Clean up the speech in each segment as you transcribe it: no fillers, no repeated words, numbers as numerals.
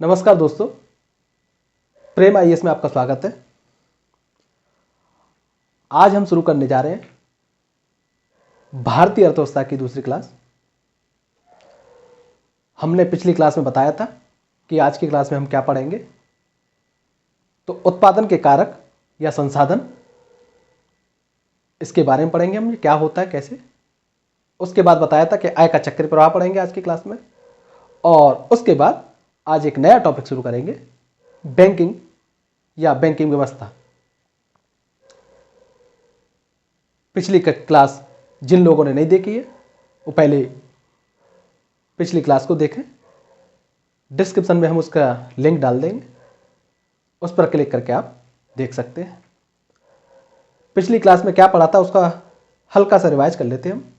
नमस्कार दोस्तों, प्रेम आईएएस में आपका स्वागत है। आज हम शुरू करने जा रहे हैं भारतीय अर्थव्यवस्था की दूसरी क्लास। हमने पिछली क्लास में बताया था कि आज की क्लास में हम क्या पढ़ेंगे। तो उत्पादन के कारक या संसाधन, इसके बारे में पढ़ेंगे हम, क्या होता है कैसे। उसके बाद बताया था कि आय का चक्र प्रवाह पढ़ेंगे आज की क्लास में। और उसके बाद आज एक नया टॉपिक शुरू करेंगे, बैंकिंग या बैंकिंग व्यवस्था। पिछली क्लास जिन लोगों ने नहीं देखी है वो पहले पिछली क्लास को देखें। डिस्क्रिप्शन में हम उसका लिंक डाल देंगे, उस पर क्लिक करके आप देख सकते हैं। पिछली क्लास में क्या पढ़ा था उसका हल्का सा रिवाइज कर लेते हैं हम।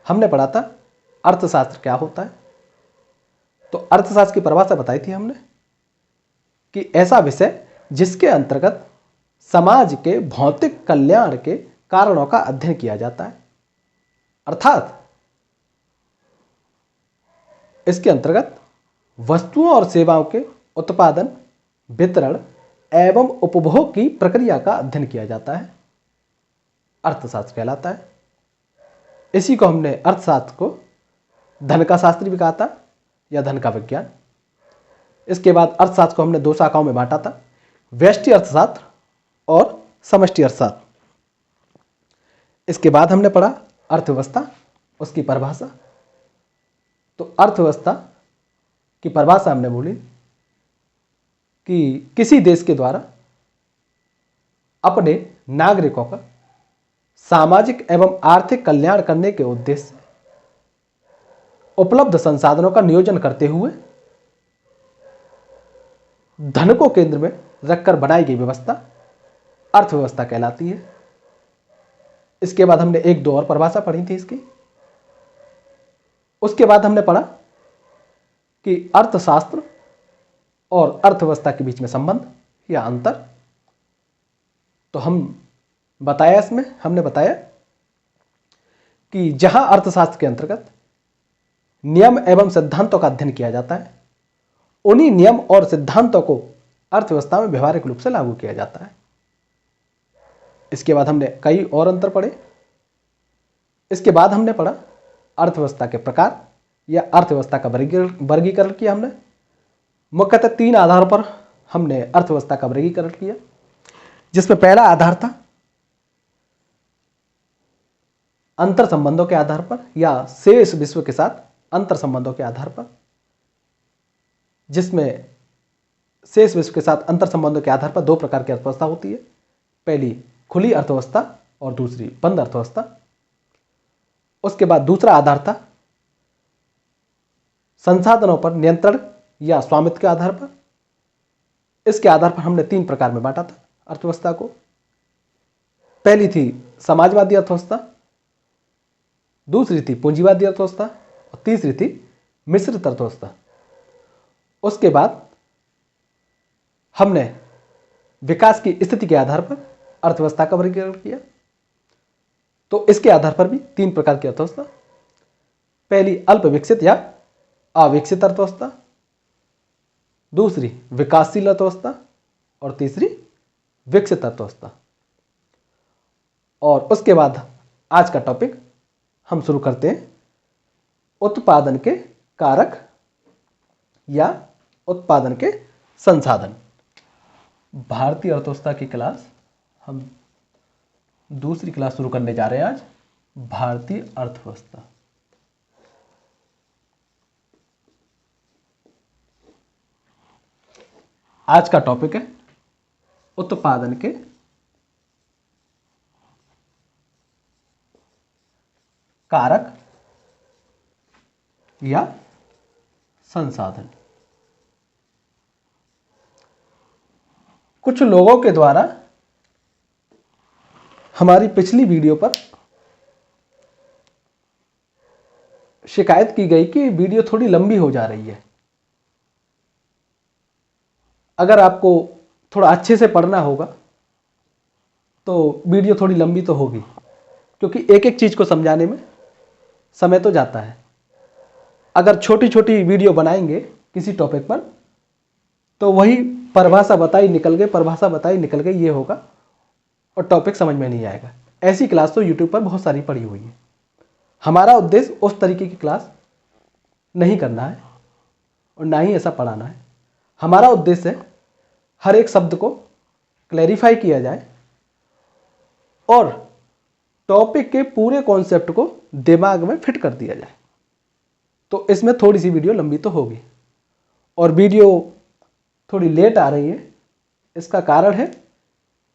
हमने पढ़ा था अर्थशास्त्र क्या होता है। तो अर्थशास्त्र की परिभाषा बताई थी हमने कि ऐसा विषय जिसके अंतर्गत समाज के भौतिक कल्याण के कारणों का अध्ययन किया जाता है, अर्थात इसके अंतर्गत वस्तुओं और सेवाओं के उत्पादन, वितरण एवं उपभोग की प्रक्रिया का अध्ययन किया जाता है, अर्थशास्त्र कहलाता है। इसी को हमने अर्थशास्त्र को धन का शास्त्र भी कहा था या धन का विज्ञान। इसके बाद अर्थशास्त्र को हमने दो शाखाओं में बांटा था, व्यष्टि अर्थशास्त्र और समष्टि अर्थशास्त्र। इसके बाद हमने पढ़ा अर्थव्यवस्था, उसकी परिभाषा। तो अर्थव्यवस्था की परिभाषा हमने बोली कि किसी देश के द्वारा अपने नागरिकों का सामाजिक एवं आर्थिक कल्याण करने के उद्देश्य से उपलब्ध संसाधनों का नियोजन करते हुए धन को केंद्र में रखकर बनाई गई व्यवस्था अर्थव्यवस्था कहलाती है। इसके बाद हमने एक दो और परिभाषा पढ़ी थी इसकी। उसके बाद हमने पढ़ा कि अर्थशास्त्र और अर्थव्यवस्था के बीच में संबंध या अंतर। तो हमने बताया कि जहां अर्थशास्त्र के अंतर्गत नियम एवं सिद्धांतों का अध्ययन किया जाता है, उन्हीं नियम और सिद्धांतों को अर्थव्यवस्था में व्यवहारिक रूप से लागू किया जाता है। इसके बाद हमने कई और अंतर पढ़े। इसके बाद हमने पढ़ा अर्थव्यवस्था के प्रकार या अर्थव्यवस्था का वर्गीकरण किया हमने। मुख्यतः तीन आधारों पर हमने अर्थव्यवस्था का वर्गीकरण किया, जिसमें पहला आधार था अंतर संबंधों के आधार पर या शेष विश्व के साथ अंतर संबंधों के आधार पर, जिसमें शेष विश्व के साथ अंतर संबंधों के आधार पर दो प्रकार की अर्थव्यवस्था होती है, पहली खुली अर्थव्यवस्था और दूसरी बंद अर्थव्यवस्था। उसके बाद दूसरा आधार था संसाधनों पर नियंत्रण या स्वामित्व के आधार पर। इसके आधार पर हमने तीन प्रकार में बांटा था अर्थव्यवस्था को। पहली थी समाजवादी अर्थव्यवस्था, दूसरी थी पूंजीवादी अर्थव्यवस्था और तीसरी थी मिश्रित अर्थव्यवस्था। उसके बाद हमने विकास की स्थिति के आधार पर अर्थव्यवस्था का वर्गीकरण किया। तो इसके आधार पर भी तीन प्रकार की अर्थव्यवस्था, पहली अल्प विकसित या अविकसित अर्थव्यवस्था, दूसरी विकासशील अर्थव्यवस्था और तीसरी विकसित अर्थव्यवस्था। और उसके बाद आज का टॉपिक हम शुरू करते हैं उत्पादन के कारक या उत्पादन के संसाधन। भारतीय अर्थव्यवस्था की क्लास हम दूसरी क्लास शुरू करने जा रहे हैं आज, भारतीय अर्थव्यवस्था। आज का टॉपिक है उत्पादन के कारक या संसाधन। कुछ लोगों के द्वारा हमारी पिछली वीडियो पर शिकायत की गई कि वीडियो थोड़ी लंबी हो जा रही है। अगर आपको थोड़ा अच्छे से पढ़ना होगा तो वीडियो थोड़ी लंबी तो होगी, क्योंकि एक एक चीज को समझाने में समय तो जाता है। अगर छोटी छोटी वीडियो बनाएंगे किसी टॉपिक पर तो वही परिभाषा बताई निकल गई, परिभाषा बताई निकल गई, ये होगा और टॉपिक समझ में नहीं आएगा। ऐसी क्लास तो यूट्यूब पर बहुत सारी पड़ी हुई है। हमारा उद्देश्य उस तरीके की क्लास नहीं करना है और ना ही ऐसा पढ़ाना है। हमारा उद्देश्य है हर एक शब्द को क्लैरिफाई किया जाए और टॉपिक के पूरे कॉन्सेप्ट को दिमाग में फिट कर दिया जाए। तो इसमें थोड़ी सी वीडियो लंबी तो होगी और वीडियो थोड़ी लेट आ रही है। इसका कारण है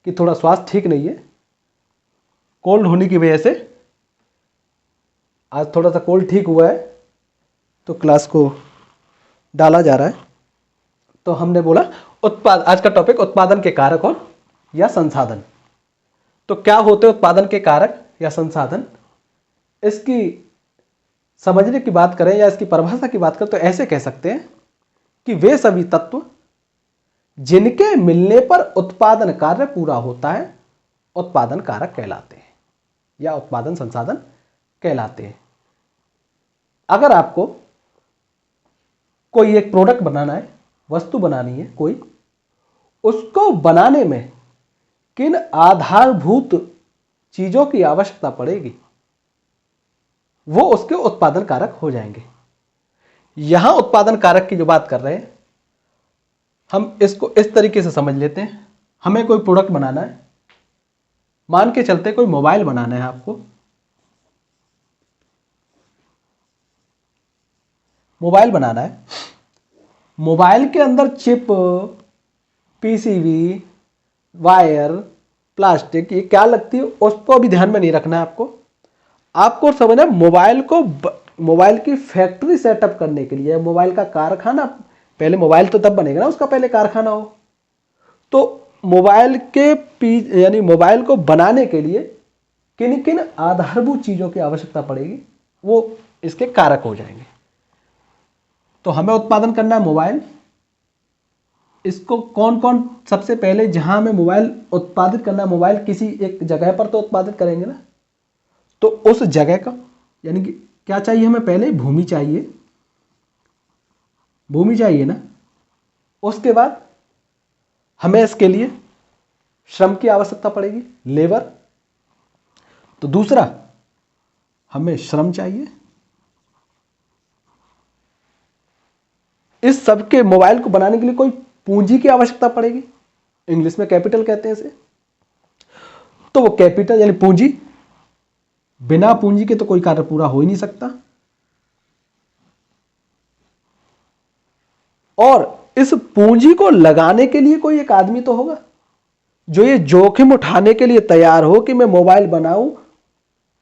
कि थोड़ा स्वास्थ्य ठीक नहीं है, कोल्ड होने की वजह से। आज थोड़ा सा कोल्ड ठीक हुआ है तो क्लास को डाला जा रहा है। तो हमने बोला आज का टॉपिक उत्पादन के कारक और या संसाधन। तो क्या होते हैं उत्पादन के कारक या संसाधन? इसकी समझने की बात करें या इसकी परिभाषा की बात करें तो ऐसे कह सकते हैं कि वे सभी तत्व जिनके मिलने पर उत्पादन कार्य पूरा होता है उत्पादन कारक कहलाते हैं या उत्पादन संसाधन कहलाते हैं। अगर आपको कोई एक प्रोडक्ट बनाना है, वस्तु बनानी है कोई, उसको बनाने में किन आधारभूत चीजों की आवश्यकता पड़ेगी वो उसके उत्पादन कारक हो जाएंगे। यहां उत्पादन कारक की जो बात कर रहे हैं हम इसको इस तरीके से समझ लेते हैं। हमें कोई प्रोडक्ट बनाना है, मान के चलते कोई मोबाइल बनाना है आपको। मोबाइल बनाना है, मोबाइल के अंदर चिप, पीसीबी, वायर, प्लास्टिक ये क्या लगती है उसको भी ध्यान में नहीं रखना है आपको। आपको समझना है मोबाइल की फैक्ट्री सेटअप करने के लिए, मोबाइल का कारखाना, पहले मोबाइल तो तब बनेगा ना उसका पहले कारखाना हो। तो मोबाइल के यानी मोबाइल को बनाने के लिए किन किन आधारभूत चीजों की आवश्यकता पड़ेगी वो इसके कारक हो जाएंगे। तो हमें उत्पादन करना है मोबाइल, इसको कौन कौन सबसे पहले जहां हमें मोबाइल उत्पादित करना है, मोबाइल किसी एक जगह पर तो उत्पादित करेंगे ना, तो उस जगह का यानी कि क्या चाहिए हमें, पहले भूमि चाहिए, भूमि चाहिए ना। उसके बाद हमें इसके लिए श्रम की आवश्यकता पड़ेगी, लेबर। तो दूसरा हमें श्रम चाहिए। इस सब के मोबाइल को बनाने के लिए कोई पूंजी की आवश्यकता पड़ेगी, इंग्लिश में कैपिटल कहते हैं इसे। तो वो कैपिटल यानी पूंजी, बिना पूंजी के तो कोई कार्य पूरा हो ही नहीं सकता। और इस पूंजी को लगाने के लिए कोई एक आदमी तो होगा जो ये जोखिम उठाने के लिए तैयार हो कि मैं मोबाइल बनाऊं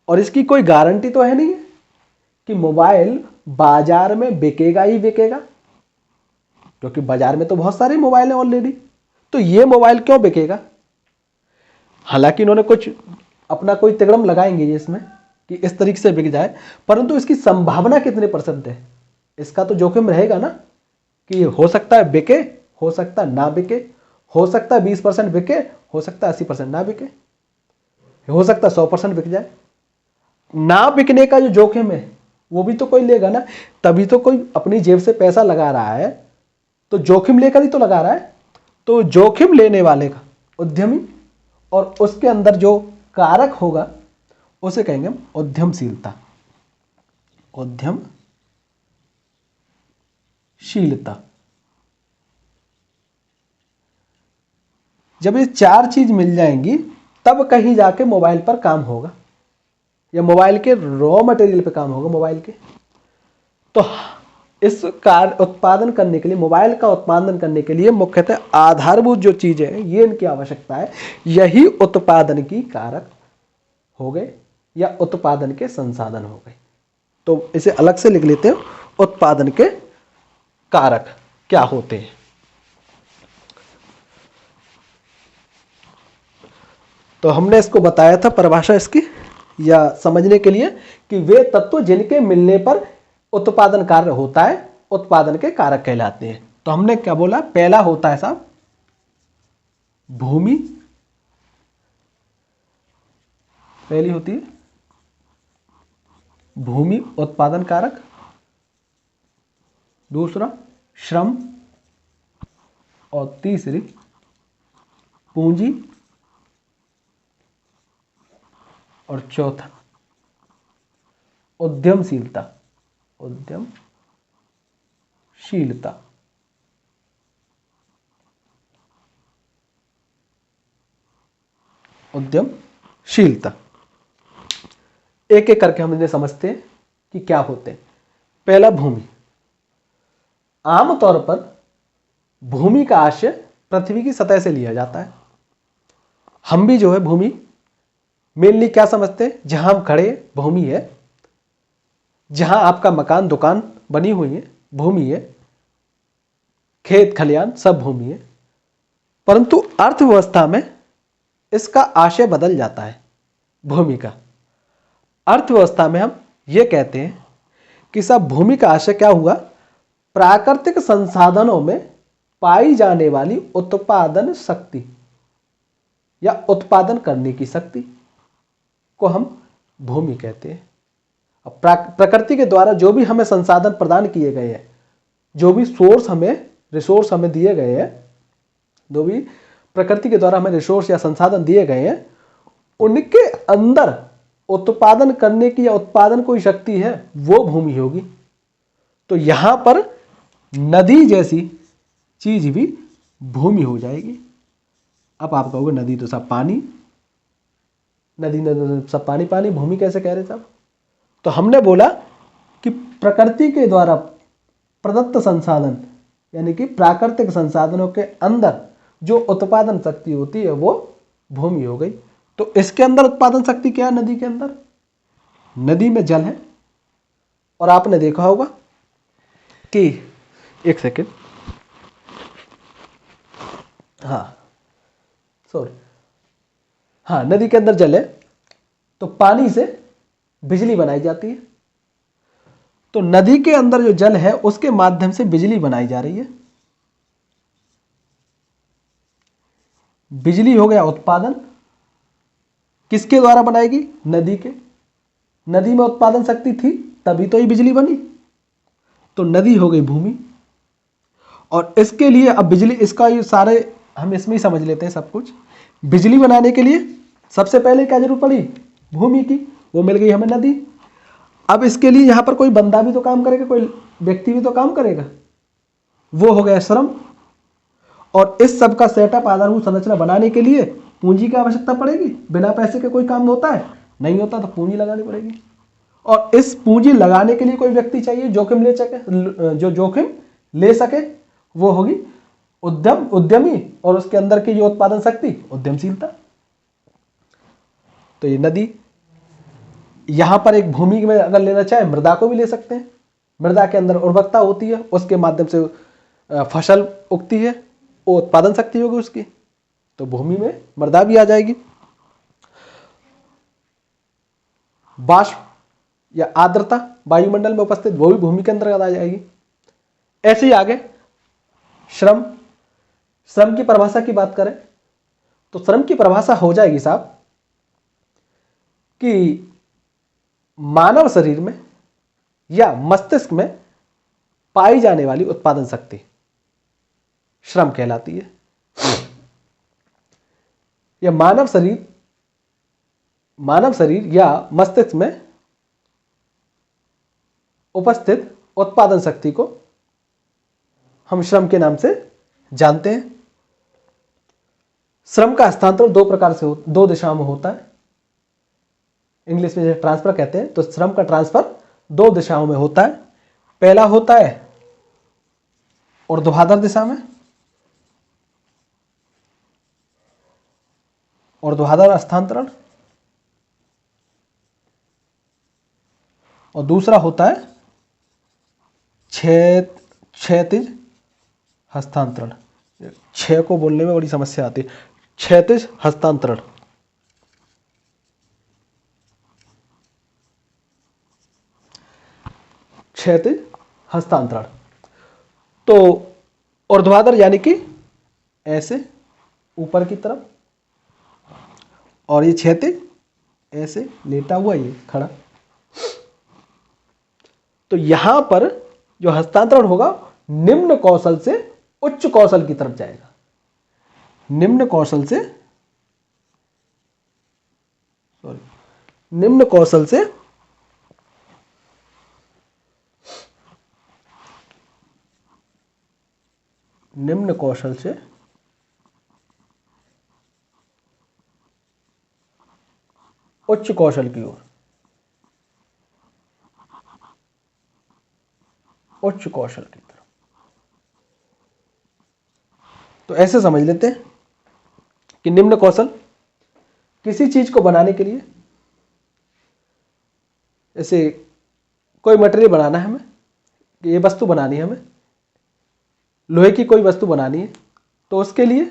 और इसकी कोई गारंटी तो है नहीं कि मोबाइल बाजार में बिकेगा ही बिकेगा, क्योंकि बाजार में तो बहुत सारे मोबाइल हैं ऑलरेडी। तो ये मोबाइल क्यों बिकेगा? हालांकि इन्होंने कुछ अपना कोई तिगड़म लगाएंगे इसमें कि इस तरीके से बिक जाए, परंतु इसकी संभावना कितने % है इसका तो जोखिम रहेगा ना कि हो सकता है बिके, हो सकता है ना बिके, हो सकता है 20% बिके, हो सकता है 80% ना बिके, हो सकता है 100% बिक जाए। ना बिकने का जो जोखिम है वो भी तो कोई लेगा ना, तभी तो कोई अपनी जेब से पैसा लगा रहा है, तो जोखिम लेकर ही तो लगा रहा है। तो जोखिम लेने वाले का उद्यमी और उसके अंदर जो कारक होगा उसे कहेंगे हम उद्यमशीलता, उद्यमशीलता। जब ये 4 चीज मिल जाएंगी तब कहीं जाके मोबाइल पर काम होगा या मोबाइल के रॉ मटेरियल पे काम होगा मोबाइल के। तो इस कार्य उत्पादन करने के लिए, मोबाइल का उत्पादन करने के लिए मुख्यतः आधारभूत जो चीजें हैं ये इनकी आवश्यकता है, यही उत्पादन की कारक हो गए या उत्पादन के संसाधन हो गए। तो इसे अलग से लिख लेते हैं, उत्पादन के कारक क्या होते हैं। तो हमने इसको बताया था परिभाषा इसकी या समझने के लिए कि वे तत्व जिनके मिलने पर उत्पादन कार्य होता है उत्पादन के कारक कहलाते हैं। तो हमने क्या बोला, पहला होता है साहब भूमि, पहली होती है भूमि उत्पादन कारक, दूसरा श्रम, और तीसरी पूंजी, और चौथा उद्यमशीलता। उद्यमशीलता। उद्यमशीलता। एक एक करके हम इन्हें समझते हैं कि क्या होते हैं। पहला, भूमि। आमतौर पर भूमि का आशय पृथ्वी की सतह से लिया जाता है। हम भी जो है भूमि मेनली क्या समझते हैं, जहां हम खड़े भूमि है, जहां आपका मकान दुकान बनी हुई है भूमि है, खेत खलियान सब भूमि है। परंतु अर्थव्यवस्था में इसका आशय बदल जाता है। भूमि का अर्थव्यवस्था में हम ये कहते हैं कि सब भूमि का आशय क्या हुआ, प्राकृतिक संसाधनों में पाई जाने वाली उत्पादन शक्ति या उत्पादन करने की शक्ति को हम भूमि कहते हैं। अब प्रकृति के द्वारा जो भी हमें संसाधन प्रदान किए गए हैं, जो भी रिसोर्स हमें दिए गए हैं, जो भी प्रकृति के द्वारा हमें रिसोर्स या संसाधन दिए गए हैं, उनके अंदर उत्पादन करने की या उत्पादन कोई शक्ति है, वो भूमि होगी। तो यहां पर नदी जैसी चीज भी भूमि हो जाएगी। अब आप कहोगे नदी तो सब पानी, नदी सब पानी पानी, भूमि कैसे कह रहे साहब? तो हमने बोला कि प्रकृति के द्वारा प्रदत्त संसाधन यानी कि प्राकृतिक संसाधनों के अंदर जो उत्पादन शक्ति होती है वो भूमि हो गई। तो इसके अंदर उत्पादन शक्ति क्या है? नदी के अंदर, नदी में जल है। और आपने देखा होगा कि एक सेकेंड, नदी के अंदर जल है तो पानी से बिजली बनाई जाती है। तो नदी के अंदर जो जल है उसके माध्यम से बिजली बनाई जा रही है। बिजली हो गया उत्पादन, किसके द्वारा बनाएगी? नदी के। नदी में उत्पादन शक्ति थी तभी तो ये बिजली बनी। तो नदी हो गई भूमि। और इसके लिए अब बिजली, इसका ये सारे हम इसमें ही समझ लेते हैं सब कुछ। बिजली बनाने के लिए सबसे पहले क्या जरूरत पड़ी? भूमि की। वो मिल गई हमें नदी। अब इसके लिए यहां पर कोई बंदा भी तो काम करेगा, कोई व्यक्ति भी तो काम करेगा, वो हो गया श्रम। और इस सब का सेटअप, आधारभूत संरचना बनाने के लिए पूंजी की आवश्यकता पड़ेगी। बिना पैसे के कोई काम होता है? नहीं होता। तो पूंजी लगानी पड़ेगी। और इस पूंजी लगाने के लिए कोई व्यक्ति चाहिए जोखिम ले सके, जो जोखिम ले सके, वो होगी उद्यमी। और उसके अंदर की जो उत्पादन शक्ति, उद्यमशीलता। तो ये नदी, यहां पर एक भूमि में अगर लेना चाहे मृदा को भी ले सकते हैं। मृदा के अंदर उर्वरकता होती है, उसके माध्यम से फसल उगती है, वो उत्पादन शक्ति होगी उसकी। तो भूमि में मृदा भी आ जाएगी। वाष्प या आर्द्रता वायुमंडल में उपस्थित, वो भी भूमि के अंतर्गत आ जाएगी। ऐसे ही आगे श्रम। श्रम की परिभाषा की बात करें तो श्रम की परिभाषा हो जाएगी साहब कि मानव शरीर में या मस्तिष्क में पाई जाने वाली उत्पादन शक्ति श्रम कहलाती है। या मानव शरीर या मस्तिष्क में उपस्थित उत्पादन शक्ति को हम श्रम के नाम से जानते हैं। श्रम का हस्तांतरण दो प्रकार से दो दिशाओं में होता है। इंग्लिश में ट्रांसफर कहते हैं। तो श्रम का ट्रांसफर दो दिशाओं में होता है। पहला होता है ऊर्ध्वाधर दिशा में, ऊर्ध्वाधर हस्तांतरण, और दूसरा होता है क्षैतिज हस्तांतरण। क्षय को बोलने में बड़ी समस्या आती है। क्षैतिज हस्तांतरण। क्षैतिज हस्तांतरण। तो ऊर्ध्वाधर यानी कि ऐसे ऊपर की तरफ, और ये क्षैतिज ऐसे लेटा हुआ, ये खड़ा। तो यहां पर जो हस्तांतरण होगा निम्न कौशल से उच्च कौशल की तरफ जाएगा। निम्न कौशल से निम्न कौशल से निम्न कौशल से उच्च कौशल की ओर, उच्च कौशल की तरफ। तो ऐसे समझ लेते हैं कि निम्न कौशल किसी चीज को बनाने के लिए, जैसे कोई मटेरियल बनाना है हमें, ये वस्तु बनानी है हमें, लोहे की कोई वस्तु बनानी है, तो उसके लिए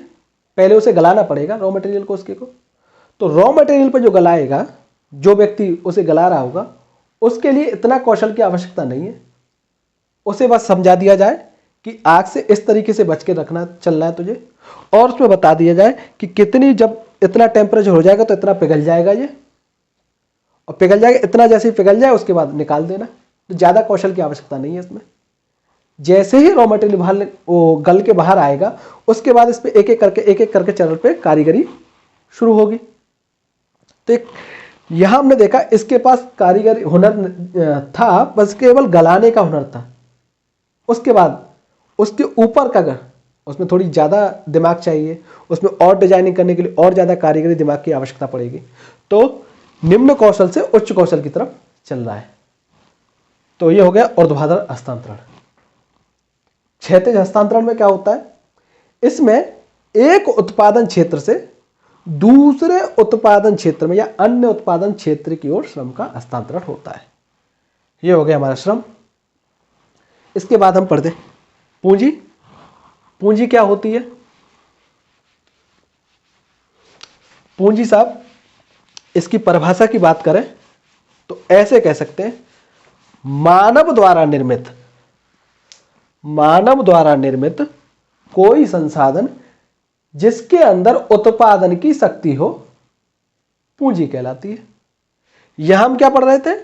पहले उसे गलाना पड़ेगा रॉ मटेरियल को, उसके को। तो रॉ मटेरियल पर जो गलाएगा, जो व्यक्ति उसे गला रहा होगा, उसके लिए इतना कौशल की आवश्यकता नहीं है। उसे बस समझा दिया जाए कि आग से इस तरीके से बच के रखना, चलना है तुझे, और उसमें बता दिया जाए कि कितनी, जब इतना टेम्परेचर हो जाएगा तो इतना पिघल जाएगा ये, और पिघल जाएगा इतना, जैसे ही पिघल जाए उसके बाद निकाल देना। तो ज़्यादा कौशल की आवश्यकता नहीं है इसमें। जैसे ही रॉ मटेरियल बाहर वो गल के बाहर आएगा, उसके बाद इस पर एक एक करके चरण पे कारीगरी शुरू होगी। तो एक यहां हमने देखा इसके पास कारीगरी हुनर था, बस केवल गलाने का हुनर था। उसके बाद उसके ऊपर का, उसमें थोड़ी ज़्यादा दिमाग चाहिए, उसमें और डिजाइनिंग करने के लिए और ज़्यादा कारीगरी दिमाग की आवश्यकता पड़ेगी। तो निम्न कौशल से उच्च कौशल की तरफ चल रहा है। तो ये हो गया ऊर्ध्वाधर हस्तांतरण। क्षैतिज हस्तांतरण में क्या होता है, इसमें एक उत्पादन क्षेत्र से दूसरे उत्पादन क्षेत्र में या अन्य उत्पादन क्षेत्र की ओर श्रम का हस्तांतरण होता है। ये हो गया हमारा श्रम। इसके बाद हम पढ़ते पूंजी। पूंजी क्या होती है? पूंजी साहब, इसकी परिभाषा की बात करें तो ऐसे कह सकते हैं, मानव द्वारा निर्मित कोई संसाधन जिसके अंदर उत्पादन की शक्ति हो, पूंजी कहलाती है। यहां हम क्या पढ़ रहे थे?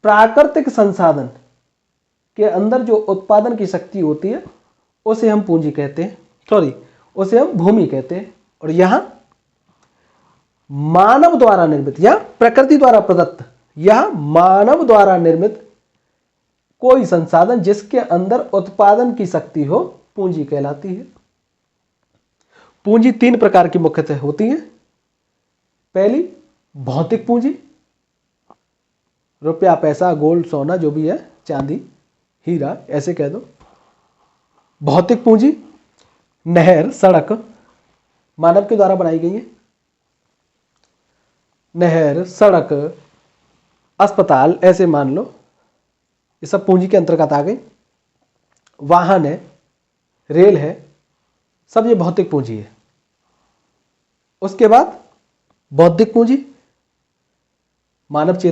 प्राकृतिक संसाधन के अंदर जो उत्पादन की शक्ति होती है उसे हम पूंजी कहते हैं, उसे हम भूमि कहते हैं। और यहां मानव द्वारा निर्मित या प्रकृति द्वारा प्रदत्त, यह मानव द्वारा निर्मित कोई संसाधन जिसके अंदर उत्पादन की शक्ति हो, पूंजी कहलाती है। पूंजी तीन प्रकार की मुख्यतः होती है। पहली भौतिक पूंजी, रुपया, पैसा, गोल्ड, सोना, जो भी है, चांदी, हीरा, ऐसे कह दो। भौतिक पूंजी नहर, सड़क मानव के द्वारा बनाई गई है। नहर, सड़क, अस्पताल, ऐसे मान लो, ये सब पूंजी के अंतर्गत आ गई। वाहन है, रेल है, सब ये भौतिक पूंजी है। उसके बाद बौद्धिक पूंजी, मानव के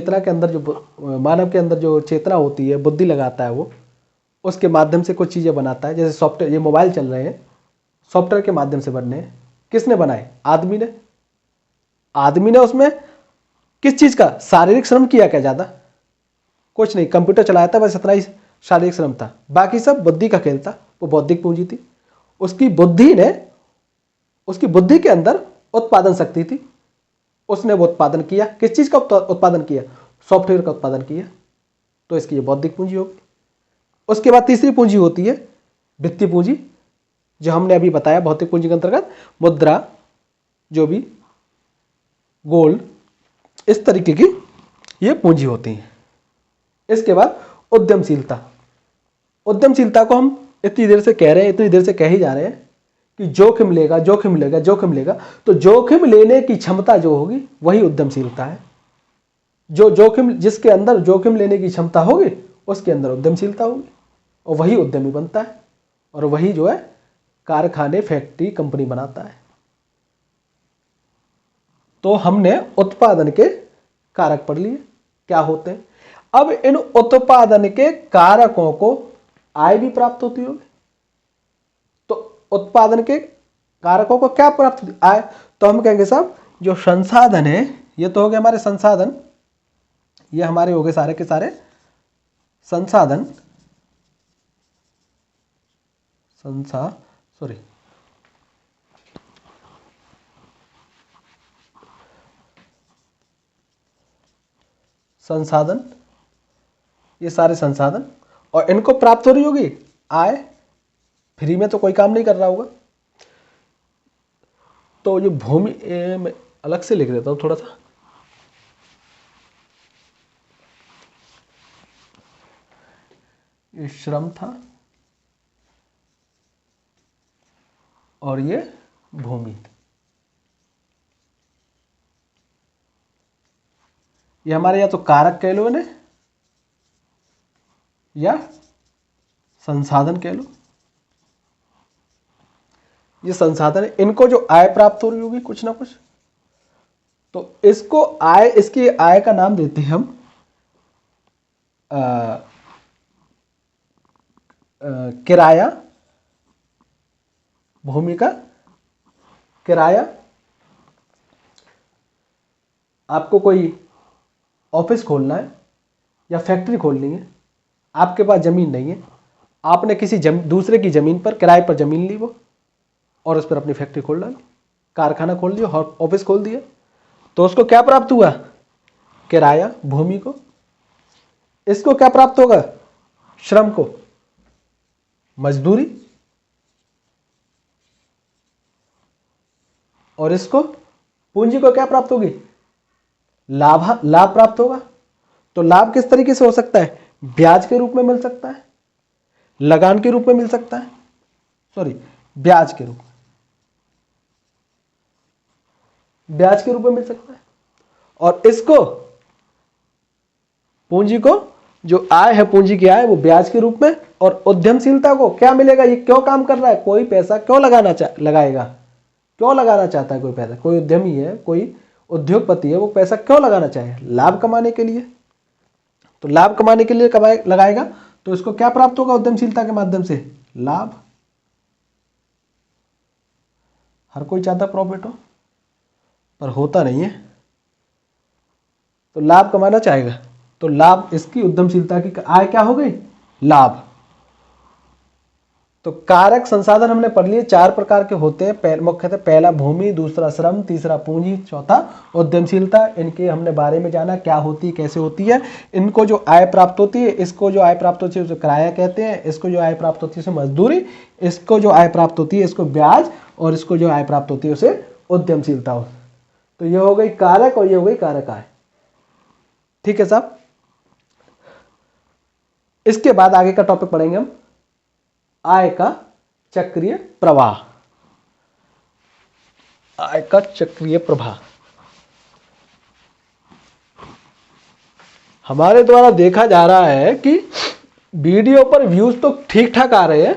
अंदर जो चेतना होती है, बुद्धि लगाता है वो, उसके माध्यम से कुछ चीजें बनाता है। जैसे सॉफ्टवेयर, ये मोबाइल चल रहे हैं, सॉफ्टवेयर के माध्यम से बनने हैं। किसने बनाए? आदमी ने उसमें किस चीज का शारीरिक श्रम किया? क्या ज्यादा? कुछ नहीं, कंप्यूटर चलाया था, बस इतना ही शारीरिक श्रम था। बाकी सब बुद्धि का खेल था, वो बौद्धिक पूंजी थी। उसकी बुद्धि के अंदर उत्पादन शक्ति थी, उसने वो उत्पादन किया। किस चीज का उत्पादन किया? सॉफ्टवेयर का उत्पादन किया। तो इसकी ये बौद्धिक पूंजी होगी। उसके बाद तीसरी पूंजी होती है वित्तीय पूंजी, जो हमने अभी बताया भौतिक पूंजी के अंतर्गत। मुद्रा, जो भी गोल्ड, इस तरीके की ये पूंजी होती है। इसके बाद उद्यमशीलता को हम इतनी देर से कह ही जा रहे हैं कि जोखिम लेगा। तो जोखिम लेने की क्षमता जो होगी वही उद्यमशीलता है। जिसके अंदर जोखिम लेने की क्षमता होगी उसके अंदर उद्यमशीलता होगी, और वही उद्यमी बनता है, और वही जो है कारखाने, फैक्ट्री, कंपनी बनाता है। तो हमने उत्पादन के कारक पढ़ लिए क्या होते हैं। अब इन उत्पादन के कारकों को आय भी प्राप्त होती होगी। तो उत्पादन के कारकों को क्या प्राप्त होती? आय। तो हम कहेंगे साहब, जो संसाधन है, ये तो हो गए हमारे संसाधन, ये हमारे हो गए सारे के सारे संसाधन संसाधन, ये सारे संसाधन, और इनको प्राप्त हो रही होगी आय। फ्री में तो कोई काम नहीं कर रहा होगा। तो ये भूमि मैं अलग से लिख देता हूं थोड़ा सा। ये श्रम था और ये भूमि। ये हमारे या तो कारक कह लो इन्हें या संसाधन कह लो। ये संसाधन है, इनको जो आय प्राप्त हो रही होगी कुछ ना कुछ, तो इसको आय, इसकी आय का नाम देते हैं हम किराया। भूमि का किराया। आपको कोई ऑफिस खोलना है या फैक्ट्री खोलनी है, आपके पास जमीन नहीं है, आपने किसी दूसरे की जमीन पर किराए पर जमीन ली वो, और उस पर अपनी फैक्ट्री खोल डाली, कारखाना खोल दिया, ऑफिस खोल दिया, तो उसको क्या प्राप्त हुआ? किराया, भूमि को। इसको क्या प्राप्त होगा? श्रम को, मजदूरी। और इसको पूंजी को क्या प्राप्त होगी? लाभ प्राप्त होगा। तो लाभ किस तरीके से हो सकता है? ब्याज के रूप में मिल सकता है, लगान के रूप में मिल सकता है, ब्याज के रूप में, ब्याज के रूप में मिल सकता है। और इसको, पूंजी को, जो आय है पूंजी की आय, वो ब्याज के रूप में। और उद्यमशीलता को क्या मिलेगा? ये क्यों काम कर रहा है? कोई पैसा क्यों लगाएगा? क्यों लगाना चाहता है कोई पैसा? कोई उद्यमी है, कोई उद्योगपति है, वो पैसा क्यों लगाना चाहे? लाभ कमाने के लिए। तो लाभ कमाने के लिए लगाएगा, तो इसको क्या प्राप्त होगा उद्यमशीलता के माध्यम से? लाभ। हर कोई चाहता प्रॉफिट हो, पर होता नहीं है, तो लाभ कमाना चाहेगा। तो लाभ, इसकी उद्यमशीलता की आय क्या हो गई? लाभ। तो कारक संसाधन हमने पढ़ लिए, 4 प्रकार के होते हैं मुख्यतः। पहला भूमि, दूसरा श्रम, तीसरा पूंजी, चौथा उद्यमशीलता। इनके हमने बारे में जाना, क्या होती है, कैसे होती है। इनको जो आय प्राप्त होती है, इसको जो आय प्राप्त होती है उसे किराया कहते हैं, इसको जो आय प्राप्त होती है उसे मजदूरी, इसको जो आय प्राप्त होती है इसको ब्याज, और इसको जो आय प्राप्त होती है उसे उद्यमशीलता। तो ये हो गई कारक और ये हो गई कारक आय। ठीक है साहब। इसके बाद आगे का टॉपिक पढ़ेंगे हम, आय का चक्रीय प्रवाह। आय का चक्रीय प्रवाह। हमारे द्वारा देखा जा रहा है कि वीडियो पर व्यूज तो ठीक ठाक आ रहे हैं,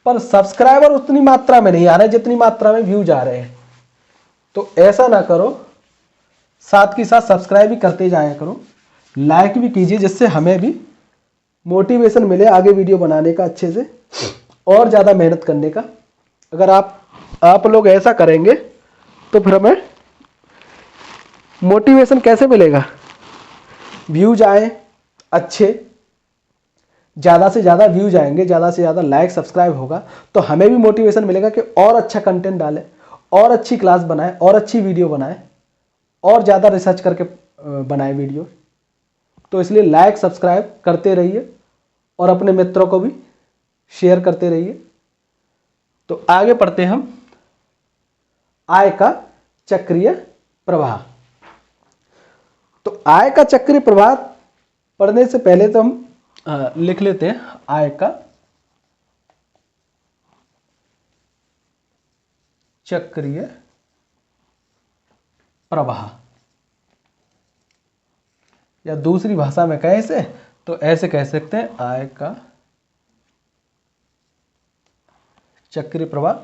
पर सब्सक्राइबर उतनी मात्रा में नहीं आ रहे जितनी मात्रा में व्यूज आ रहे हैं। तो ऐसा ना करो, साथ के साथ सब्सक्राइब भी करते जाया करो, लाइक भी कीजिए, जिससे हमें भी मोटिवेशन मिले आगे वीडियो बनाने का, अच्छे से और ज़्यादा मेहनत करने का। अगर आप लोग ऐसा करेंगे तो फिर हमें मोटिवेशन कैसे मिलेगा? व्यूज आए अच्छे, ज़्यादा से ज़्यादा व्यूज आएंगे, ज़्यादा से ज़्यादा लाइक सब्सक्राइब होगा, तो हमें भी मोटिवेशन मिलेगा कि और अच्छा कंटेंट डालें, और अच्छी क्लास बनाएं, और अच्छी वीडियो बनाएं, और ज़्यादा रिसर्च करके बनाएं वीडियो। तो इसलिए लाइक सब्सक्राइब करते रहिए और अपने मित्रों को भी शेयर करते रहिए। तो आगे पढ़ते हैं हम, आय का चक्रीय प्रवाह। तो आय का चक्रीय प्रवाह पढ़ने से पहले तो हम लिख लेते हैं आय का चक्रीय प्रवाह, या दूसरी भाषा में कहें इसे तो ऐसे कह सकते हैं, आय का चक्रीय प्रवाह।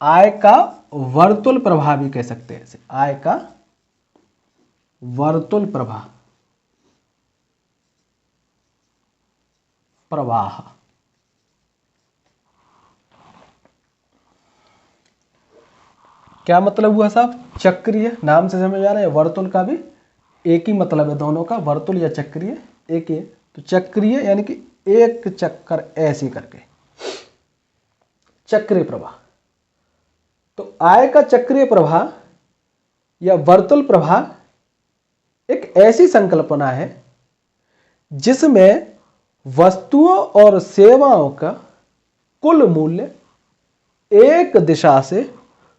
आय का वर्तुल प्रवाह भी कह सकते हैं इसे, आय का वर्तुल प्रवाह, प्रवाह। क्या मतलब हुआ साहब? चक्रीय, नाम से समझ आ रहा है। वर्तुल का भी एक ही मतलब है दोनों का, वर्तुल या चक्रीय। एक ये, तो चक्रीय यानी कि एक चक्कर ऐसे करके चक्रीय प्रवाह। तो आय का चक्रीय प्रवाह या वर्तुल प्रवाह एक ऐसी संकल्पना है जिसमें वस्तुओं और सेवाओं का कुल मूल्य एक दिशा से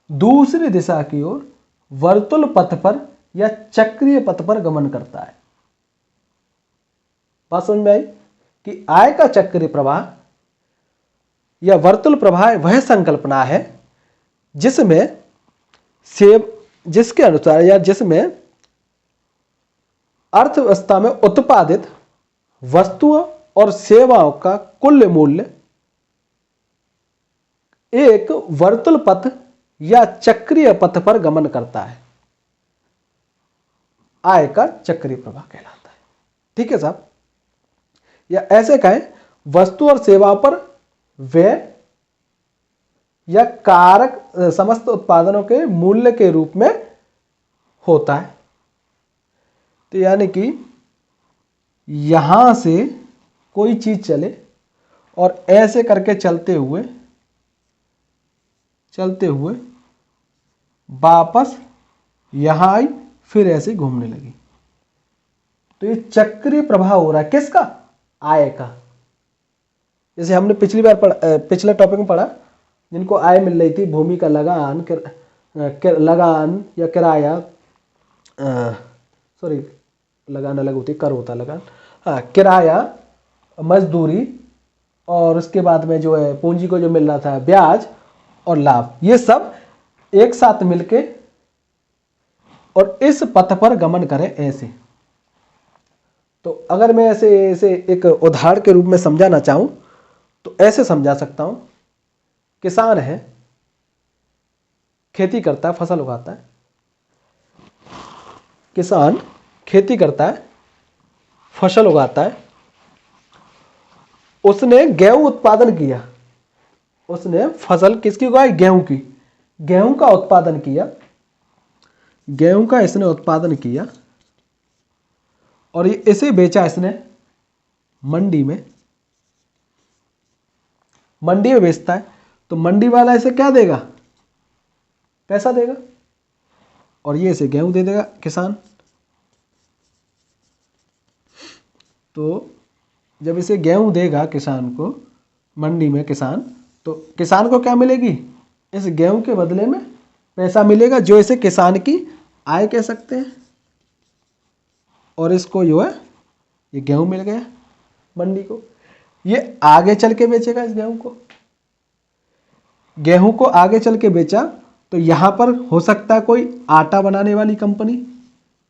दूसरी दिशा की ओर वर्तुल पथ पर या चक्रीय पथ पर गमन करता है। बात समझ में आई कि आय का चक्रीय प्रवाह या वर्तुल प्रवाह वह संकल्पना है जिसके अनुसार या जिसमें अर्थव्यवस्था में उत्पादित वस्तुओं और सेवाओं का कुल मूल्य एक वर्तुल पथ या चक्रीय पथ पर गमन करता है। आय का चक्रीय प्रवाह कहलाता है। ठीक है साहब, या ऐसे कहें वस्तु और सेवाओं पर व्यय या कारक समस्त उत्पादनों के मूल्य के रूप में होता है। तो यानी कि यहां से कोई चीज चले और ऐसे करके चलते हुए वापस यहां आई, फिर ऐसे घूमने लगी, तो ये चक्रीय प्रवाह हो रहा है किसका? आय का। जैसे हमने पिछले टॉपिक में पढ़ा, जिनको आय मिल रही थी, भूमि का लगान लगान या किराया, सॉरी लगान अलग होती, कर होता लगान, हाँ, किराया, मजदूरी, और उसके बाद में जो है पूंजी को जो मिल रहा था ब्याज और लाभ, ये सब एक साथ मिलके और इस पथ पर गमन करें ऐसे। तो अगर मैं ऐसे एक उदाहरण के रूप में समझाना चाहूं तो ऐसे समझा सकता हूं। किसान है, खेती करता है, फसल उगाता है। किसान खेती करता है, फसल उगाता है। उसने गेहूं उत्पादन किया, उसने फसल किसकी उगाई? गेहूं की। गेहूं का उत्पादन किया, गेहूं का इसने उत्पादन किया और ये इसे बेचा इसने मंडी में। मंडी में बेचता है तो मंडी वाला इसे क्या देगा? पैसा देगा, और ये इसे गेहूं दे देगा किसान। तो जब इसे गेहूं देगा किसान को मंडी में किसान, तो किसान को क्या मिलेगी? इस गेहूं के बदले में पैसा मिलेगा, जो इसे किसान की आय कह सकते हैं। और इसको जो है ये गेहूं मिल गया मंडी को, ये आगे चल के बेचेगा इस गेहूं को। गेहूं को आगे चल के बेचा तो यहां पर हो सकता है कोई आटा बनाने वाली कंपनी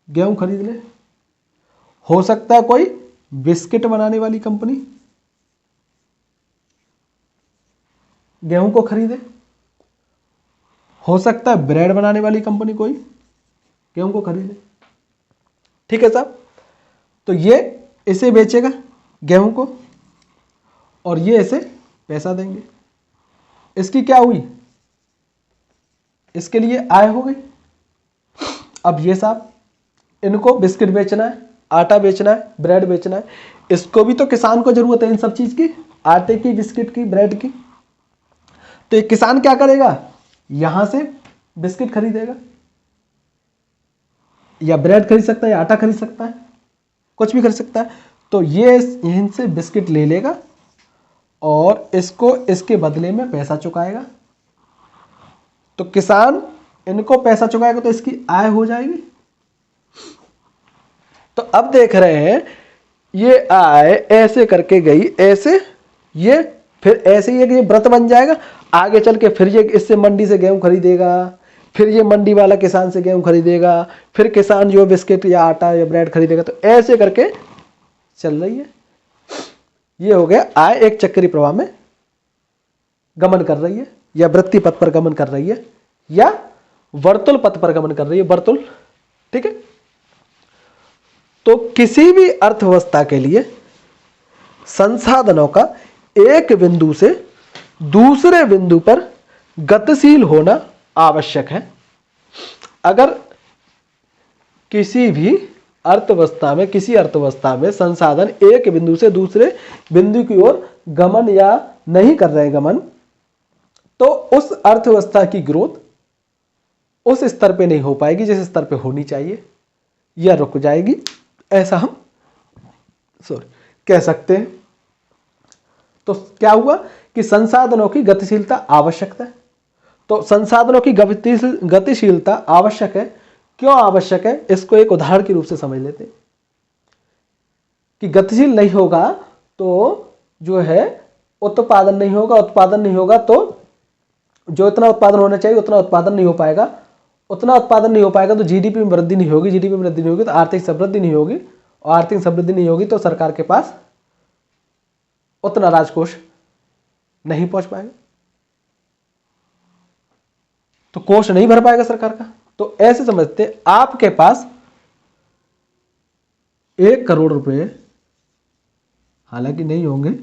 गेहूं खरीद ले, हो सकता है कोई बिस्किट बनाने वाली कंपनी गेहूं को खरीदे, हो सकता है ब्रेड बनाने वाली कंपनी कोई गेहूं को खरीदे। ठीक है साहब, तो ये इसे बेचेगा गेहूं को और ये इसे पैसा देंगे। इसकी क्या हुई? इसके लिए आय हो गई। अब ये साहब इनको बिस्किट बेचना है, आटा बेचना है, ब्रेड बेचना है, इसको भी तो किसान को जरूरत है इन सब चीज की, आटे की, बिस्किट की, ब्रेड की। तो ये किसान क्या करेगा? यहां से बिस्किट खरीदेगा या ब्रेड खरीद सकता है या आटा खरीद सकता है, कुछ भी खरीद सकता है। तो ये इनसे बिस्किट ले लेगा और इसको इसके बदले में पैसा चुकाएगा। तो किसान इनको पैसा चुकाएगा तो इसकी आय हो जाएगी। तो अब देख रहे हैं ये आय ऐसे करके गई, ऐसे, ये फिर ऐसे ही ये व्रत बन जाएगा। आगे चल के फिर ये इससे मंडी से गेहूं खरीदेगा, फिर ये मंडी वाला किसान से गेहूं खरीदेगा, फिर किसान जो बिस्किट या आटा या ब्रेड खरीदेगा। तो ऐसे करके चल रही है। ये हो गया आय एक चक्रीय प्रवाह में गमन कर रही है, या वृत्ति पथ पर गमन कर रही है, या वर्तुल पथ पर गमन कर रही है, वर्तुल। ठीक है, तो किसी भी अर्थव्यवस्था के लिए संसाधनों का एक बिंदु से दूसरे बिंदु पर गतिशील होना आवश्यक है। अगर किसी भी अर्थव्यवस्था में, किसी अर्थव्यवस्था में संसाधन एक बिंदु से दूसरे बिंदु की ओर गमन या नहीं कर रहे गमन, तो उस अर्थव्यवस्था की ग्रोथ उस स्तर पे नहीं हो पाएगी जिस स्तर पे होनी चाहिए, या रुक जाएगी, ऐसा हम कह सकते हैं। तो क्या हुआ कि संसाधनों की गतिशीलता आवश्यक है। तो संसाधनों की गतिशीलता आवश्यक है। क्यों आवश्यक है, इसको एक उदाहरण के रूप से समझ लेते हैं कि गतिशील नहीं होगा तो जो है उत्पादन नहीं होगा, उत्पादन नहीं होगा तो जो इतना उत्पादन होना चाहिए उतना उत्पादन नहीं हो पाएगा, उतना उत्पादन नहीं हो पाएगा तो जीडीपी में वृद्धि नहीं होगी, जीडीपी में वृद्धि नहीं होगी तो आर्थिक समृद्धि नहीं होगी, और आर्थिक समृद्धि नहीं होगी तो सरकार के पास उतना राजकोष नहीं पहुंच पाएगा, तो कोष नहीं भर पाएगा सरकार का। तो ऐसे समझते आपके पास 1 करोड़ रुपए, हालांकि नहीं होंगे,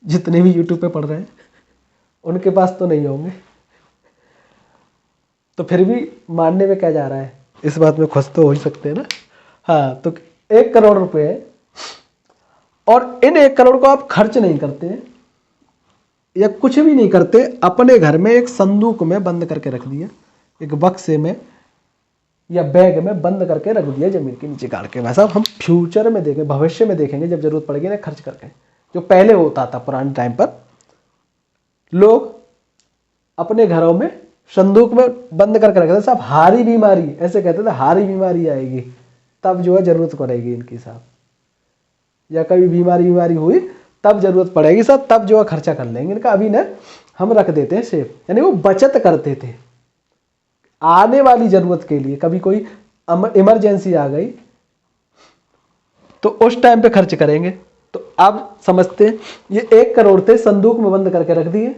जितने भी यूट्यूब पे पढ़ रहे हैं उनके पास तो नहीं होंगे, तो फिर भी मानने में क्या जा रहा है, इस बात में खुश तो हो ही सकते हैं ना। हाँ, तो 1 करोड़ रुपए, और इन 1 करोड़ को आप खर्च नहीं करते या कुछ भी नहीं करते, अपने घर में एक संदूक में बंद करके रख दिया, एक बक्से में या बैग में बंद करके रख दिया, जमीन के नीचे गाड़ के। वैसा हम फ्यूचर में देखें, भविष्य में देखेंगे, जब जरूरत पड़ेगी ना खर्च करके। जो पहले होता था पुराने टाइम पर, लोग अपने घरों में संदूक में बंद करके रखते थे। साहब हारी बीमारी, ऐसे कहते थे, हारी बीमारी आएगी तब जो है जरूरत पड़ेगी इनकी साहब, या कभी बीमारी हुई तब जरूरत पड़ेगी साहब, तब जो है खर्चा कर लेंगे इनका, अभी ना हम रख देते हैं सेफ। यानी वो बचत करते थे आने वाली जरूरत के लिए, कभी कोई इमरजेंसी आ गई तो उस टाइम पे खर्च करेंगे। तो अब समझते हैं ये 1 करोड़ थे, संदूक में बंद करके रख दिए।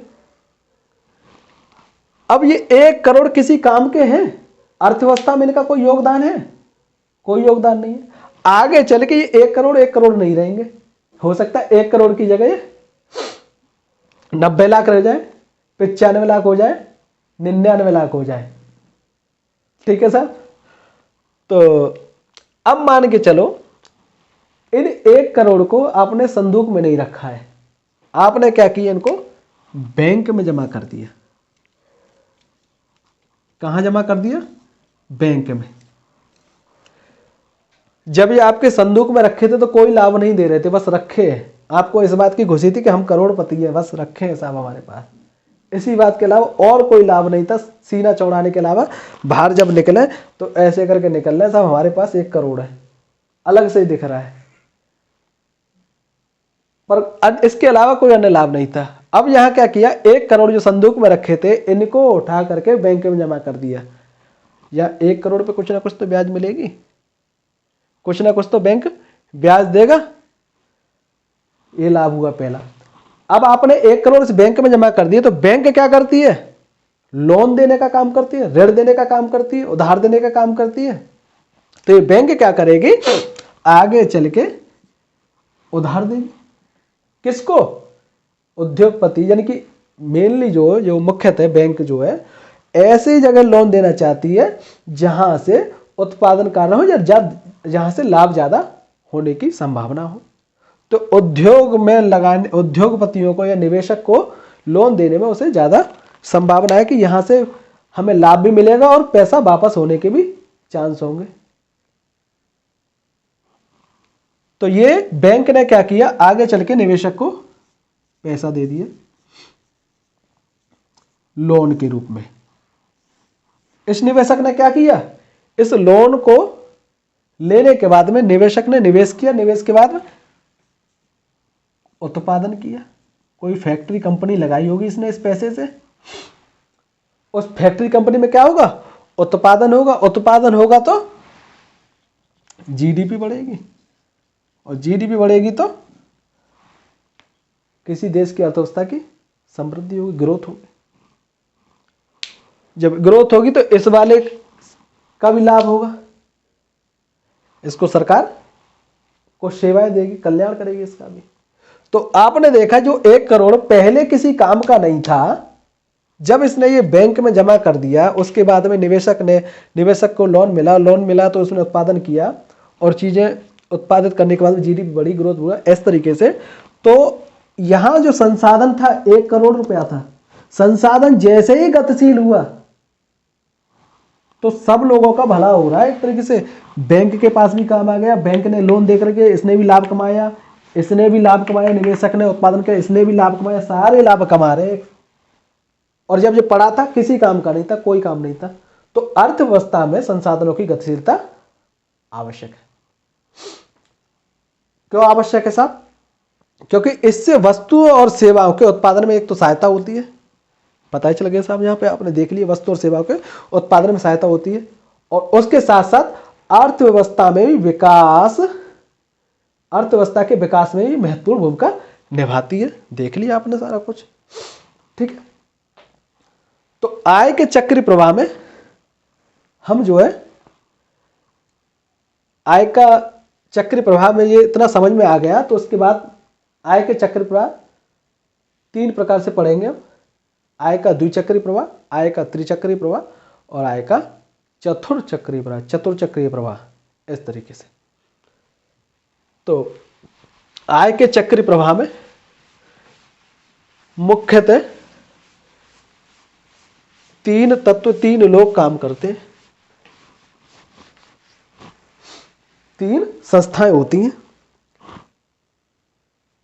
अब ये 1 करोड़ किसी काम के हैं? अर्थव्यवस्था में इनका कोई योगदान है? कोई योगदान नहीं है। आगे चल के ये 1 करोड़ नहीं रहेंगे, हो सकता है 1 करोड़ की जगह 90 लाख रह जाए, 95 लाख हो जाए, 99 लाख हो जाए। ठीक है सर। तो अब मान के चलो इन 1 करोड़ को आपने संदूक में नहीं रखा है, आपने क्या किया, इनको बैंक में जमा कर दिया। कहां जमा कर दिया? बैंक में। जब ये आपके संदूक में रखे थे तो कोई लाभ नहीं दे रहे थे, बस रखे हैं। आपको इस बात की खुशी थी कि हम करोड़पति हैं, बस रखे हैं साहब हमारे पास, इसी बात के अलावा और कोई लाभ नहीं था। सीना चौड़ाने के अलावा बाहर जब निकले तो ऐसे करके निकल रहे, साहब हमारे पास 1 करोड़ है, अलग से ही दिख रहा है, पर इसके अलावा कोई अन्य लाभ नहीं था। अब यहां क्या किया, 1 करोड़ जो संदूक में रखे थे इनको उठा करके बैंक में जमा कर दिया। या 1 करोड़ पे कुछ ना कुछ तो ब्याज मिलेगी, कुछ ना कुछ तो बैंक ब्याज देगा, ये लाभ हुआ पहला। अब आपने 1 करोड़ इस बैंक में जमा कर दिए, तो बैंक क्या करती है? लोन देने का काम करती है, ऋण देने का काम करती है, उधार देने का काम करती है। तो ये बैंक क्या करेगी, आगे चल के उधार देगी। किसको? उद्योगपति, यानी कि मेनली जो मुख्यतः बैंक जो है ऐसी जगह लोन देना चाहती है जहां से उत्पादन कार्य हो या जहां से लाभ ज्यादा होने की संभावना हो। तो उद्योग में लगाने, उद्योगपतियों को या निवेशक को लोन देने में उसे ज्यादा संभावना है कि यहां से हमें लाभ भी मिलेगा और पैसा वापस होने के भी चांस होंगे। तो ये बैंक ने क्या किया, आगे चल के निवेशक को पैसा दे दिया लोन के रूप में। इस निवेशक ने क्या किया, इस लोन को लेने के बाद में निवेशक ने निवेश किया, निवेश के बाद उत्पादन किया। कोई फैक्ट्री कंपनी लगाई होगी इसने इस पैसे से, उस फैक्ट्री कंपनी में क्या होगा, उत्पादन होगा, उत्पादन होगा तो जीडीपी बढ़ेगी, और जीडीपी बढ़ेगी तो किसी देश की अर्थव्यवस्था की समृद्धि होगी, ग्रोथ होगी। जब ग्रोथ होगी तो इस वाले का भी लाभ होगा, इसको सरकार को सेवाएं देगी, कल्याण करेगी इसका भी। तो आपने देखा जो 1 करोड़ पहले किसी काम का नहीं था, जब इसने ये बैंक में जमा कर दिया, उसके बाद में निवेशक को लोन मिला तो उसने उत्पादन किया और चीज़ें उत्पादित करने के बाद जीडीपी बढ़ी, ग्रोथ हुआ इस तरीके से। तो यहाँ जो संसाधन था 1 करोड़ रुपया था, संसाधन जैसे ही गतिशील हुआ तो सब लोगों का भला हो रहा है एक तरीके से। बैंक के पास भी काम आ गया, बैंक ने लोन दे करके इसने भी लाभ कमाया, निवेशक ने उत्पादन किया, इसने भी लाभ कमाया, सारे लाभ कमा रहे हैं। और जब ये पड़ा था किसी काम का नहीं था, कोई काम नहीं था। तो अर्थव्यवस्था में संसाधनों की गतिशीलता आवश्यक है। क्यों आवश्यक है साहब? क्योंकि इससे वस्तुओं और सेवाओं के उत्पादन में एक तो सहायता होती है, पता ही चल गया साहब, यहाँ पे आपने देख लिया, वस्तु और सेवाओं के उत्पादन में सहायता होती है और उसके साथ साथ अर्थव्यवस्था के विकास में भी महत्वपूर्ण भूमिका निभाती है। देख लिया आपने सारा कुछ, ठीक है। तो आय के चक्रीय प्रवाह में हम जो है आय का चक्रीय प्रवाह में ये इतना समझ में आ गया, तो उसके बाद आय के चक्रीय प्रवाह 3 प्रकार से पढ़ेंगे हम। आय का द्विचक्रीय प्रवाह, आय का त्रिचक्रीय प्रवाह और आय का चतुर्चक्रीय प्रवाह, इस तरीके से। तो आय के चक्रीय प्रवाह में मुख्यतः 3 तत्व, 3 लोग काम करते हैं, 3 संस्थाएं होती हैं,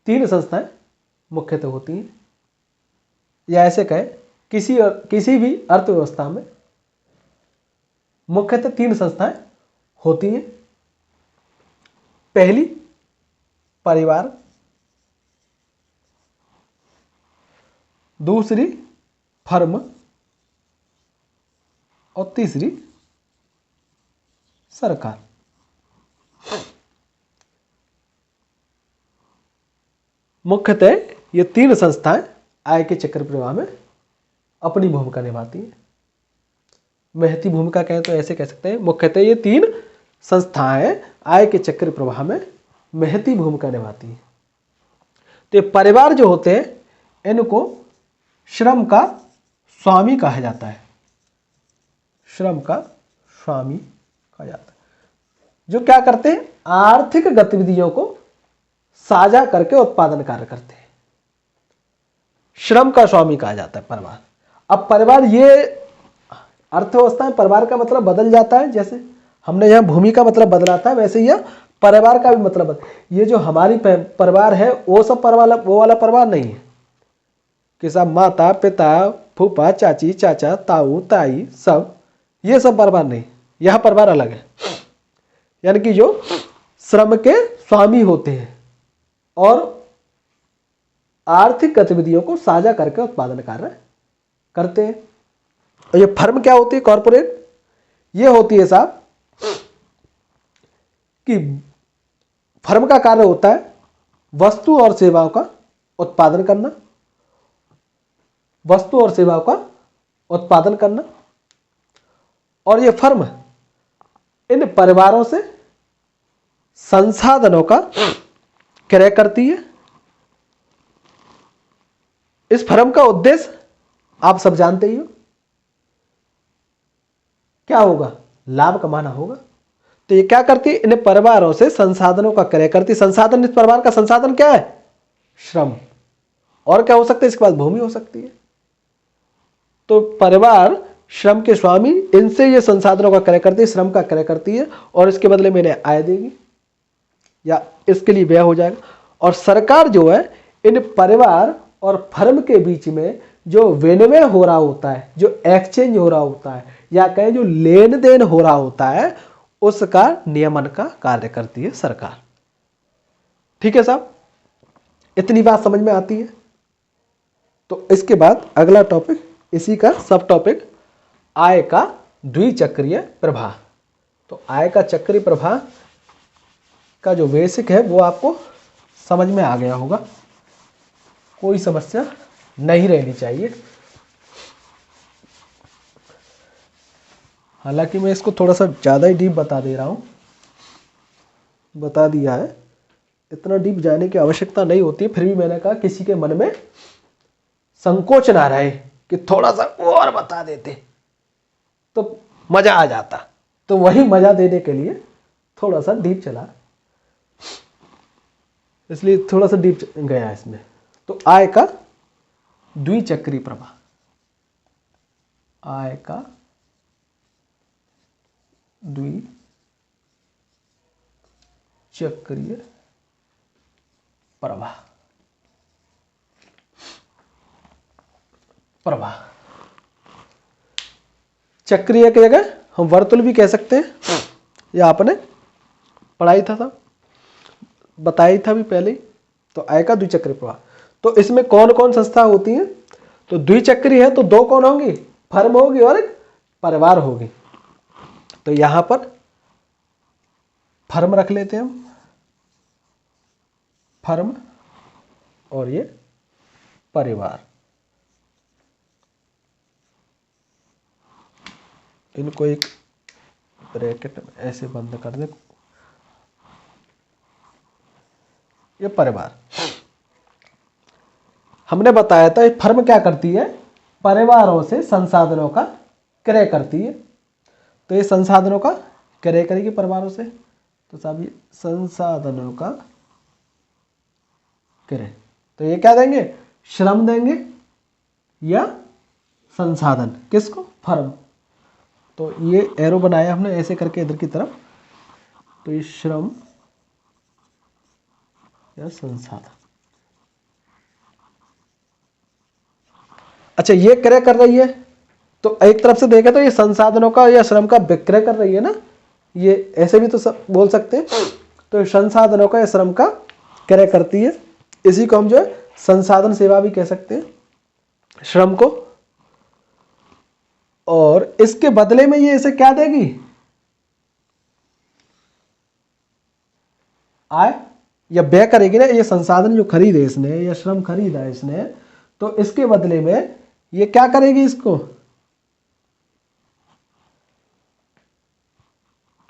3 संस्थाएं मुख्यतः होती हैं, या ऐसे कहें किसी भी अर्थव्यवस्था में मुख्यतः 3 संस्थाएं होती हैं। पहली परिवार, दूसरी फर्म और तीसरी सरकार। मुख्यतः ये 3 संस्थाएं आय के चक्र प्रवाह में अपनी भूमिका निभाती हैं। महती भूमिका कहें तो ऐसे कह सकते हैं, मुख्यतः ये 3 संस्थाएं आय के चक्र प्रवाह में महती भूमिका निभाती हैं। तो ये परिवार जो होते हैं इनको श्रम का स्वामी कहा जाता है, श्रम का स्वामी कहा जाता है, जो क्या करते हैं, आर्थिक गतिविधियों को साझा करके उत्पादन कार्य करते हैं। श्रम का स्वामी कहा जाता है परिवार। अब परिवार, ये अर्थव्यवस्था में परिवार का मतलब बदल जाता है, जैसे हमने यहाँ भूमि का मतलब बदला था, वैसे यह परिवार का भी मतलब ये जो हमारी परिवार है वो सब परिवार, वो वाला परिवार नहीं है कि सब माता पिता फूफा चाची चाचा ताऊ ताई सब, ये सब परिवार नहीं, यह परिवार अलग है। यानी कि जो श्रम के स्वामी होते हैं और आर्थिक गतिविधियों को साझा करके उत्पादन कार्य करते हैं। और ये फर्म क्या होती है, कॉर्पोरेट, ये होती है साहब कि फर्म का कार्य होता है वस्तु और सेवाओं का उत्पादन करना, वस्तु और सेवाओं का उत्पादन करना। और ये फर्म इन परिवारों से संसाधनों का क्रय करती है। इस फर्म का उद्देश्य आप सब जानते ही हो, क्या होगा, लाभ कमाना होगा। तो ये क्या करती है, इन परिवारों से संसाधनों का क्रय करती है। संसाधन, इस परिवार का संसाधन क्या है, श्रम। और क्या हो सकता है, इसके बाद भूमि हो सकती है। तो परिवार श्रम के स्वामी, इनसे ये संसाधनों का क्रय करती है, श्रम का क्रय करती है और इसके बदले में इन्हें आय देगी या इसके लिए व्यय हो जाएगा। और सरकार जो है इन परिवार और फर्म के बीच में जो विनिमय हो रहा होता है, जो एक्सचेंज हो रहा होता है या कहें जो लेन देन हो रहा होता है, उसका नियमन का कार्य करती है सरकार। ठीक है साहब, इतनी बात समझ में आती है। तो इसके बाद अगला टॉपिक, इसी का सब टॉपिक, आय का द्विचक्रीय प्रवाह। तो आय का चक्रीय प्रवाह का जो बेसिक है वो आपको समझ में आ गया होगा, कोई समस्या नहीं रहनी चाहिए। हालांकि मैं इसको थोड़ा सा ज़्यादा ही डीप बता दे रहा हूँ, बता दिया है, इतना डीप जाने की आवश्यकता नहीं होती। फिर भी मैंने कहा किसी के मन में संकोच ना रहे कि थोड़ा सा और बता देते तो मजा आ जाता। तो वही मजा देने के लिए थोड़ा सा डीप चला, इसलिए थोड़ा सा डीप गया इसमें। तो आय का द्विचक्रीय प्रवाह, आय का द्विचक्रीय प्रवाह, प्रवाह चक्रीय की जगह हम वर्तुल भी कह सकते हैं, यह आपने पढ़ाई था बताई था भी पहले ही। तो आय का द्विचक्रीय प्रवाह, तो इसमें कौन कौन संस्था होती हैं? तो द्विचक्रीय है तो दो कौन होंगी? फर्म होगी और एक परिवार होगी। तो यहां पर फर्म रख लेते हैं हम, फर्म और ये परिवार, इनको एक ब्रैकेट में ऐसे बंद कर दे। ये परिवार हमने बताया था, ये फर्म क्या करती है? परिवारों से संसाधनों का क्रय करती है। तो ये संसाधनों का क्रय करेगी परिवारों से, तो साहब ये संसाधनों का क्रय, तो ये क्या देंगे? श्रम देंगे या संसाधन, किसको? फर्म। तो ये एरो बनाया हमने ऐसे करके इधर की तरफ, तो ये श्रम या संसाधन। अच्छा, ये क्रय कर रही है तो एक तरफ से देखें तो ये संसाधनों का या श्रम का विक्रय कर रही है ना, ये ऐसे भी तो सब बोल सकते हैं। तो संसाधनों का या श्रम का क्रय करती है, इसी को हम जो है संसाधन सेवा भी कह सकते हैं, श्रम को। और इसके बदले में ये इसे क्या देगी? आय या व्यय करेगी ना, ये संसाधन जो खरीदे इसने या श्रम खरीदा इसने, तो इसके बदले में ये क्या करेगी? इसको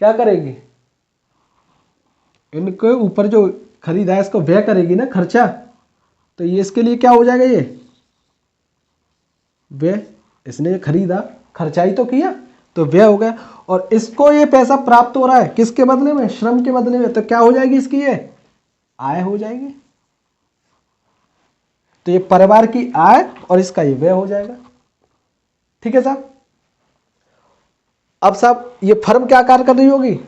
क्या करेगी? इनके ऊपर जो खरीदा है इसको व्यय करेगी ना, खर्चा। तो ये इसके लिए क्या हो जाएगा? ये व्यय, इसने खरीदा, खर्चाई तो किया, तो व्यय हो गया। और इसको ये पैसा प्राप्त हो रहा है किसके बदले में? श्रम के बदले में। तो क्या हो जाएगी इसकी? ये आय हो जाएगी। तो ये परिवार की आय और इसका ये व्यय हो जाएगा। ठीक है साहब। अब साहब ये फर्म क्या कार्य कर रही होगी?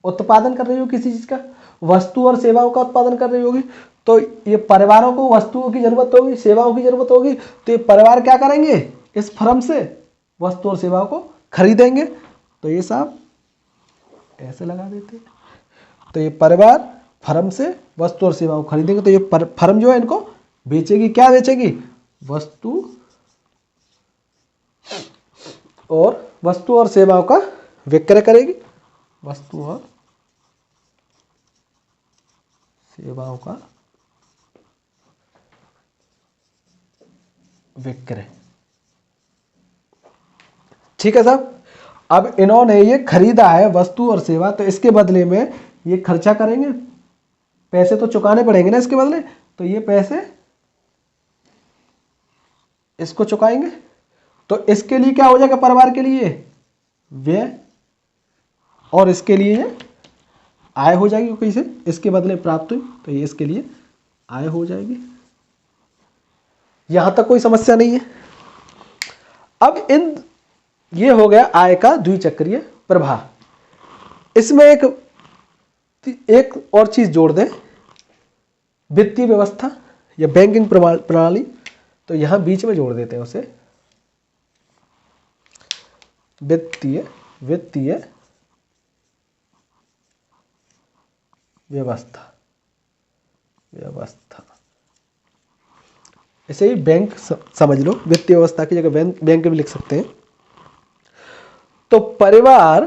उत्पादन कर रही होगी किसी चीज का, वस्तु और सेवाओं का उत्पादन कर रही होगी। तो ये परिवारों को वस्तुओं की जरूरत होगी, सेवाओं की जरूरत होगी, तो ये परिवार क्या करेंगे? इस फर्म से वस्तु और सेवाओं को खरीदेंगे। तो ये साहब ऐसे लगा देते हैं। तो ये परिवार फर्म से वस्तु और सेवाओं को खरीदेंगे, तो ये फर्म जो है इनको बेचेगी। क्या बेचेगी? वस्तु और सेवाओं का विक्रय करेगी, वस्तु और सेवाओं का विक्रय। ठीक है साहब। अब इन्होंने ये खरीदा है वस्तु और सेवा, तो इसके बदले में ये खर्चा करेंगे, पैसे तो चुकाने पड़ेंगे ना इसके बदले। तो ये पैसे इसको चुकाएंगे, तो इसके लिए क्या हो जाएगा? परिवार के लिए व्यय, और इसके लिए आय हो जाएगी, क्योंकि इसे इसके बदले प्राप्त हुई, तो ये इसके लिए आय हो जाएगी। यहां तक कोई समस्या नहीं है। अब ये हो गया आय का द्विचक्रीय प्रवाह। इसमें एक और चीज जोड़ दें, वित्तीय व्यवस्था या बैंकिंग प्रणाली। तो यहां बीच में जोड़ देते हैं उसे, वित्तीय व्यवस्था। ऐसे ही बैंक समझ लो, वित्तीय व्यवस्था की जगह बैंक भी लिख सकते हैं। तो परिवार,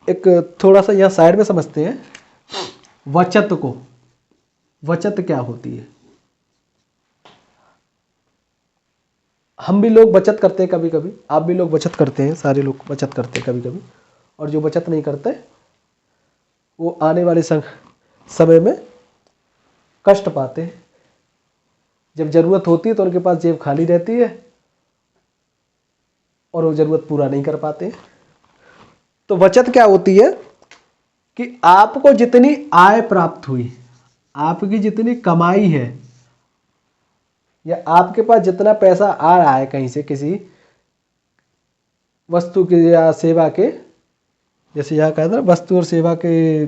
एक थोड़ा सा यहां साइड में समझते हैं बचत को। बचत क्या होती है? हम भी लोग बचत करते हैं कभी कभी, आप भी लोग बचत करते हैं, सारे लोग बचत करते हैं कभी कभी। और जो बचत नहीं करते वो आने वाले समय में कष्ट पाते हैं। जब जरूरत होती है तो उनके पास जेब खाली रहती है और वो जरूरत पूरा नहीं कर पाते। तो बचत क्या होती है कि आपको जितनी आय प्राप्त हुई, आपकी जितनी कमाई है, या आपके पास जितना पैसा आ रहा है कहीं से किसी वस्तु के या सेवा के, जैसे यहाँ कहा था वस्तु और सेवा के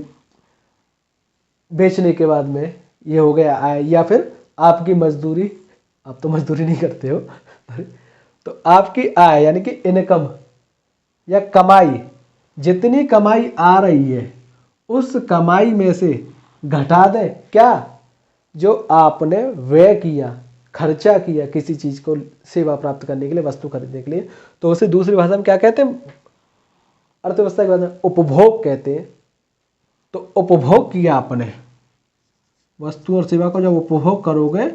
बेचने के बाद में ये हो गया आय, या फिर आपकी मजदूरी, आप तो मजदूरी नहीं करते हो तो आपकी आय यानी कि इनकम या कमाई, जितनी कमाई आ रही है उस कमाई में से घटा दें क्या, जो आपने व्यय किया, खर्चा किया किसी चीज को सेवा प्राप्त करने के लिए, वस्तु खरीदने के लिए, तो उसे दूसरी भाषा में क्या कहते हैं, अर्थव्यवस्था के भाषा में उपभोग कहते हैं। तो उपभोग किया आपने वस्तु और सेवा को, जब उपभोग करोगे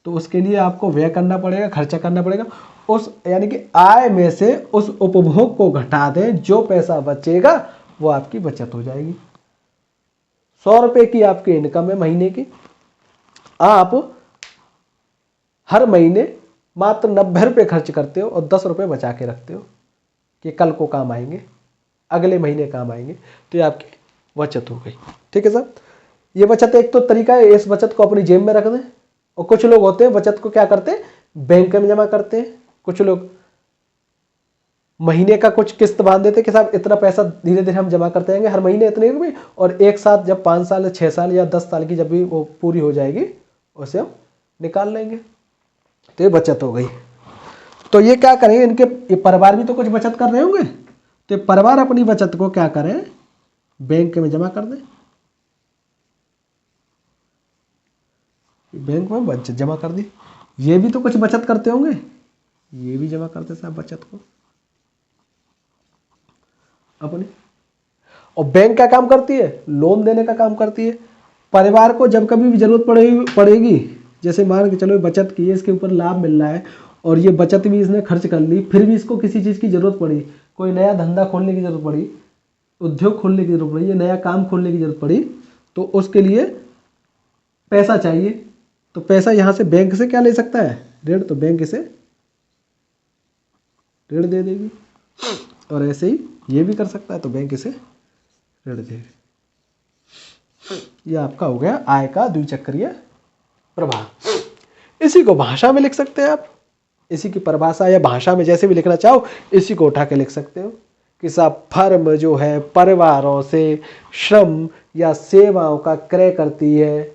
तो उसके लिए आपको व्यय करना पड़ेगा, खर्चा करना पड़ेगा। उस यानी कि आय में से उस उपभोग को घटा दें, जो पैसा बचेगा वो आपकी बचत हो जाएगी। 100 रुपए की आपकी इनकम है महीने की, आप हर महीने मात्र 90 रुपये खर्च करते हो और 10 रुपये बचा के रखते हो कि कल को काम आएंगे, अगले महीने काम आएंगे, तो ये आपकी बचत हो गई। ठीक है सर, ये बचत एक तो तरीका है, इस बचत को अपनी जेब में रख दें। और कुछ लोग होते हैं बचत को क्या करते हैं, बैंक में जमा करते हैं। कुछ लोग महीने का कुछ किस्त बांध देते कि साहब इतना पैसा धीरे धीरे हम जमा करते जाएंगे, हर महीने इतने रुपये, और एक साथ जब 5 साल या 6 साल या 10 साल की जब भी वो पूरी हो जाएगी उसे हम निकाल लेंगे। तो ये बचत हो गई। तो ये क्या करेंगे, इनके ये परिवार भी तो कुछ बचत कर रहे होंगे, तो परिवार अपनी बचत को क्या करें, बैंक में जमा कर दें। बैंक में बचत जमा कर दी, ये भी तो कुछ बचत करते होंगे, ये भी जमा करते साहब बचत को अपनी। और बैंक क्या काम करती है, लोन देने का काम करती है। परिवार को जब कभी भी जरूरत पड़ेगी, जैसे मान के चलो बचत की है, इसके ऊपर लाभ मिल रहा है और ये बचत भी इसने खर्च कर ली, फिर भी इसको किसी चीज़ की जरूरत पड़ी, कोई नया धंधा खोलने की जरूरत पड़ी, उद्योग खोलने की जरूरत पड़ी, या नया काम खोलने की जरूरत पड़ी, तो उसके लिए पैसा चाहिए। तो पैसा यहाँ से बैंक से क्या ले सकता है, ऋण, तो बैंक इसे ऋण दे देगी। और ऐसे ही ये भी कर सकता है, तो बैंक इसे ऋण देगी। ये आपका हो गया आय का द्विचक्रीय प्रवाह। इसी को भाषा में लिख सकते हैं आप, इसी की परिभाषा या भाषा में जैसे भी लिखना चाहो इसी को उठा के लिख सकते हो कि साहब फर्म जो है परिवारों से श्रम या सेवाओं का क्रय करती है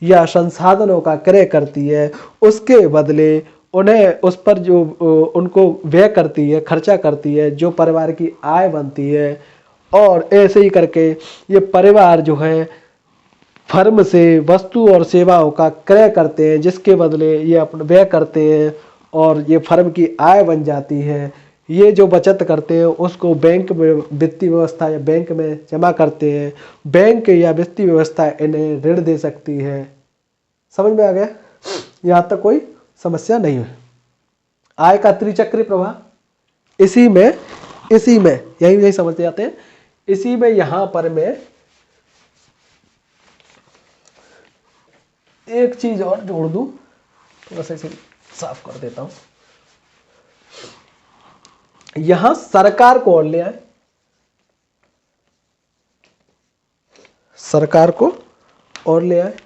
या संसाधनों का क्रय करती है, उसके बदले उन्हें उस पर जो उनको व्यय करती है, खर्चा करती है, जो परिवार की आय बनती है। और ऐसे ही करके ये परिवार जो है फर्म से वस्तु और सेवाओं का क्रय करते हैं, जिसके बदले ये अपना व्यय करते हैं और ये फर्म की आय बन जाती है। ये जो बचत करते हैं उसको बैंक में वित्तीय व्यवस्था या बैंक में जमा करते हैं। बैंक या वित्तीय व्यवस्था इन्हें ऋण दे सकती है। समझ में आ गया, यहाँ तक कोई समस्या नहीं है। आय का त्रिचक्रीय प्रवाह इसी में यही समझते जाते हैं। इसी में यहाँ पर मैं एक चीज और जोड़ दूं, थोड़ा सा इसे साफ कर देता हूं। यहां सरकार को और ले आए, सरकार को और ले आए,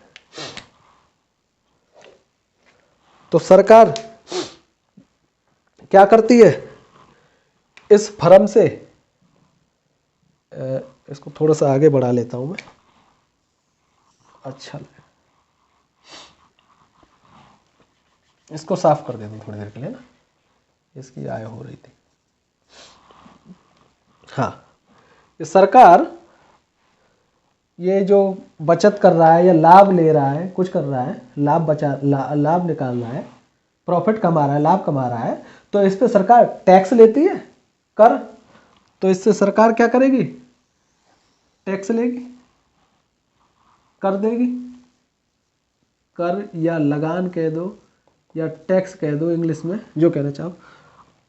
तो सरकार क्या करती है, इस फर्म से, इसको थोड़ा सा आगे बढ़ा लेता हूं मैं, अच्छा इसको साफ कर देता हूं थोड़ी देर के लिए ना, इसकी आय हो रही थी। हाँ, ये सरकार ये जो बचत कर रहा है या लाभ ले रहा है, कुछ कर रहा है, लाभ निकाल रहा है, प्रॉफिट कमा रहा है, लाभ कमा रहा है, तो इस पे सरकार टैक्स लेती है, कर। तो इससे सरकार क्या करेगी, टैक्स लेगी, कर देगी। कर या लगान कह दो या टैक्स कह दो, इंग्लिश में जो कहना चाहो,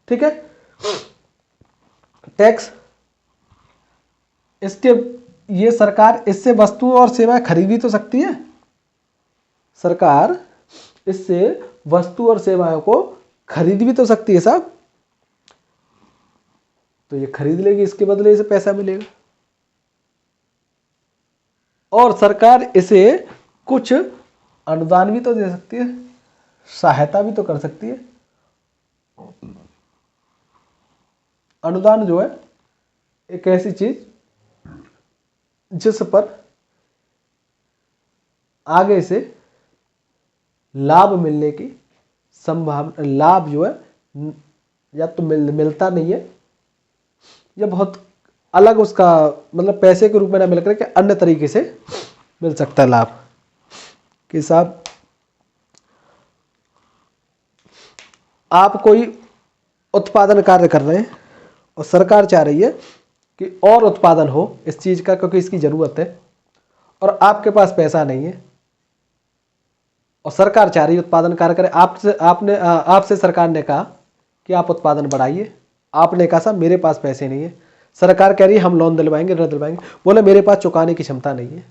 ठीक है। टैक्स, इसके ये सरकार इससे वस्तु और सेवाएं खरीदी तो सकती है, सरकार इससे वस्तु और सेवाओं को खरीद भी तो सकती है साहब। तो ये खरीद लेगी, इसके बदले इसे पैसा मिलेगा। और सरकार इसे कुछ अनुदान भी तो दे सकती है, सहायता भी तो कर सकती है। अनुदान जो है एक ऐसी चीज जिस पर आगे से लाभ मिलने की संभावना, लाभ जो है या तो मिलता नहीं है, या बहुत अलग उसका मतलब पैसे के रूप में ना मिल करके अन्य तरीके से मिल सकता है लाभ। कि साहब आप कोई उत्पादन कार्य कर रहे हैं और सरकार चाह रही है कि और उत्पादन हो इस चीज का, क्योंकि इसकी जरूरत है, और आपके पास पैसा नहीं है, और सरकार चाह रही है उत्पादन कार्य करे। आपसे सरकार ने कहा कि आप उत्पादन बढ़ाइए। आपने कहा साहब मेरे पास पैसे नहीं है। सरकार कह रही है हम लोन दिलवाएंगे, ऋण दिलवाएंगे। बोले मेरे पास चुकाने की क्षमता नहीं है,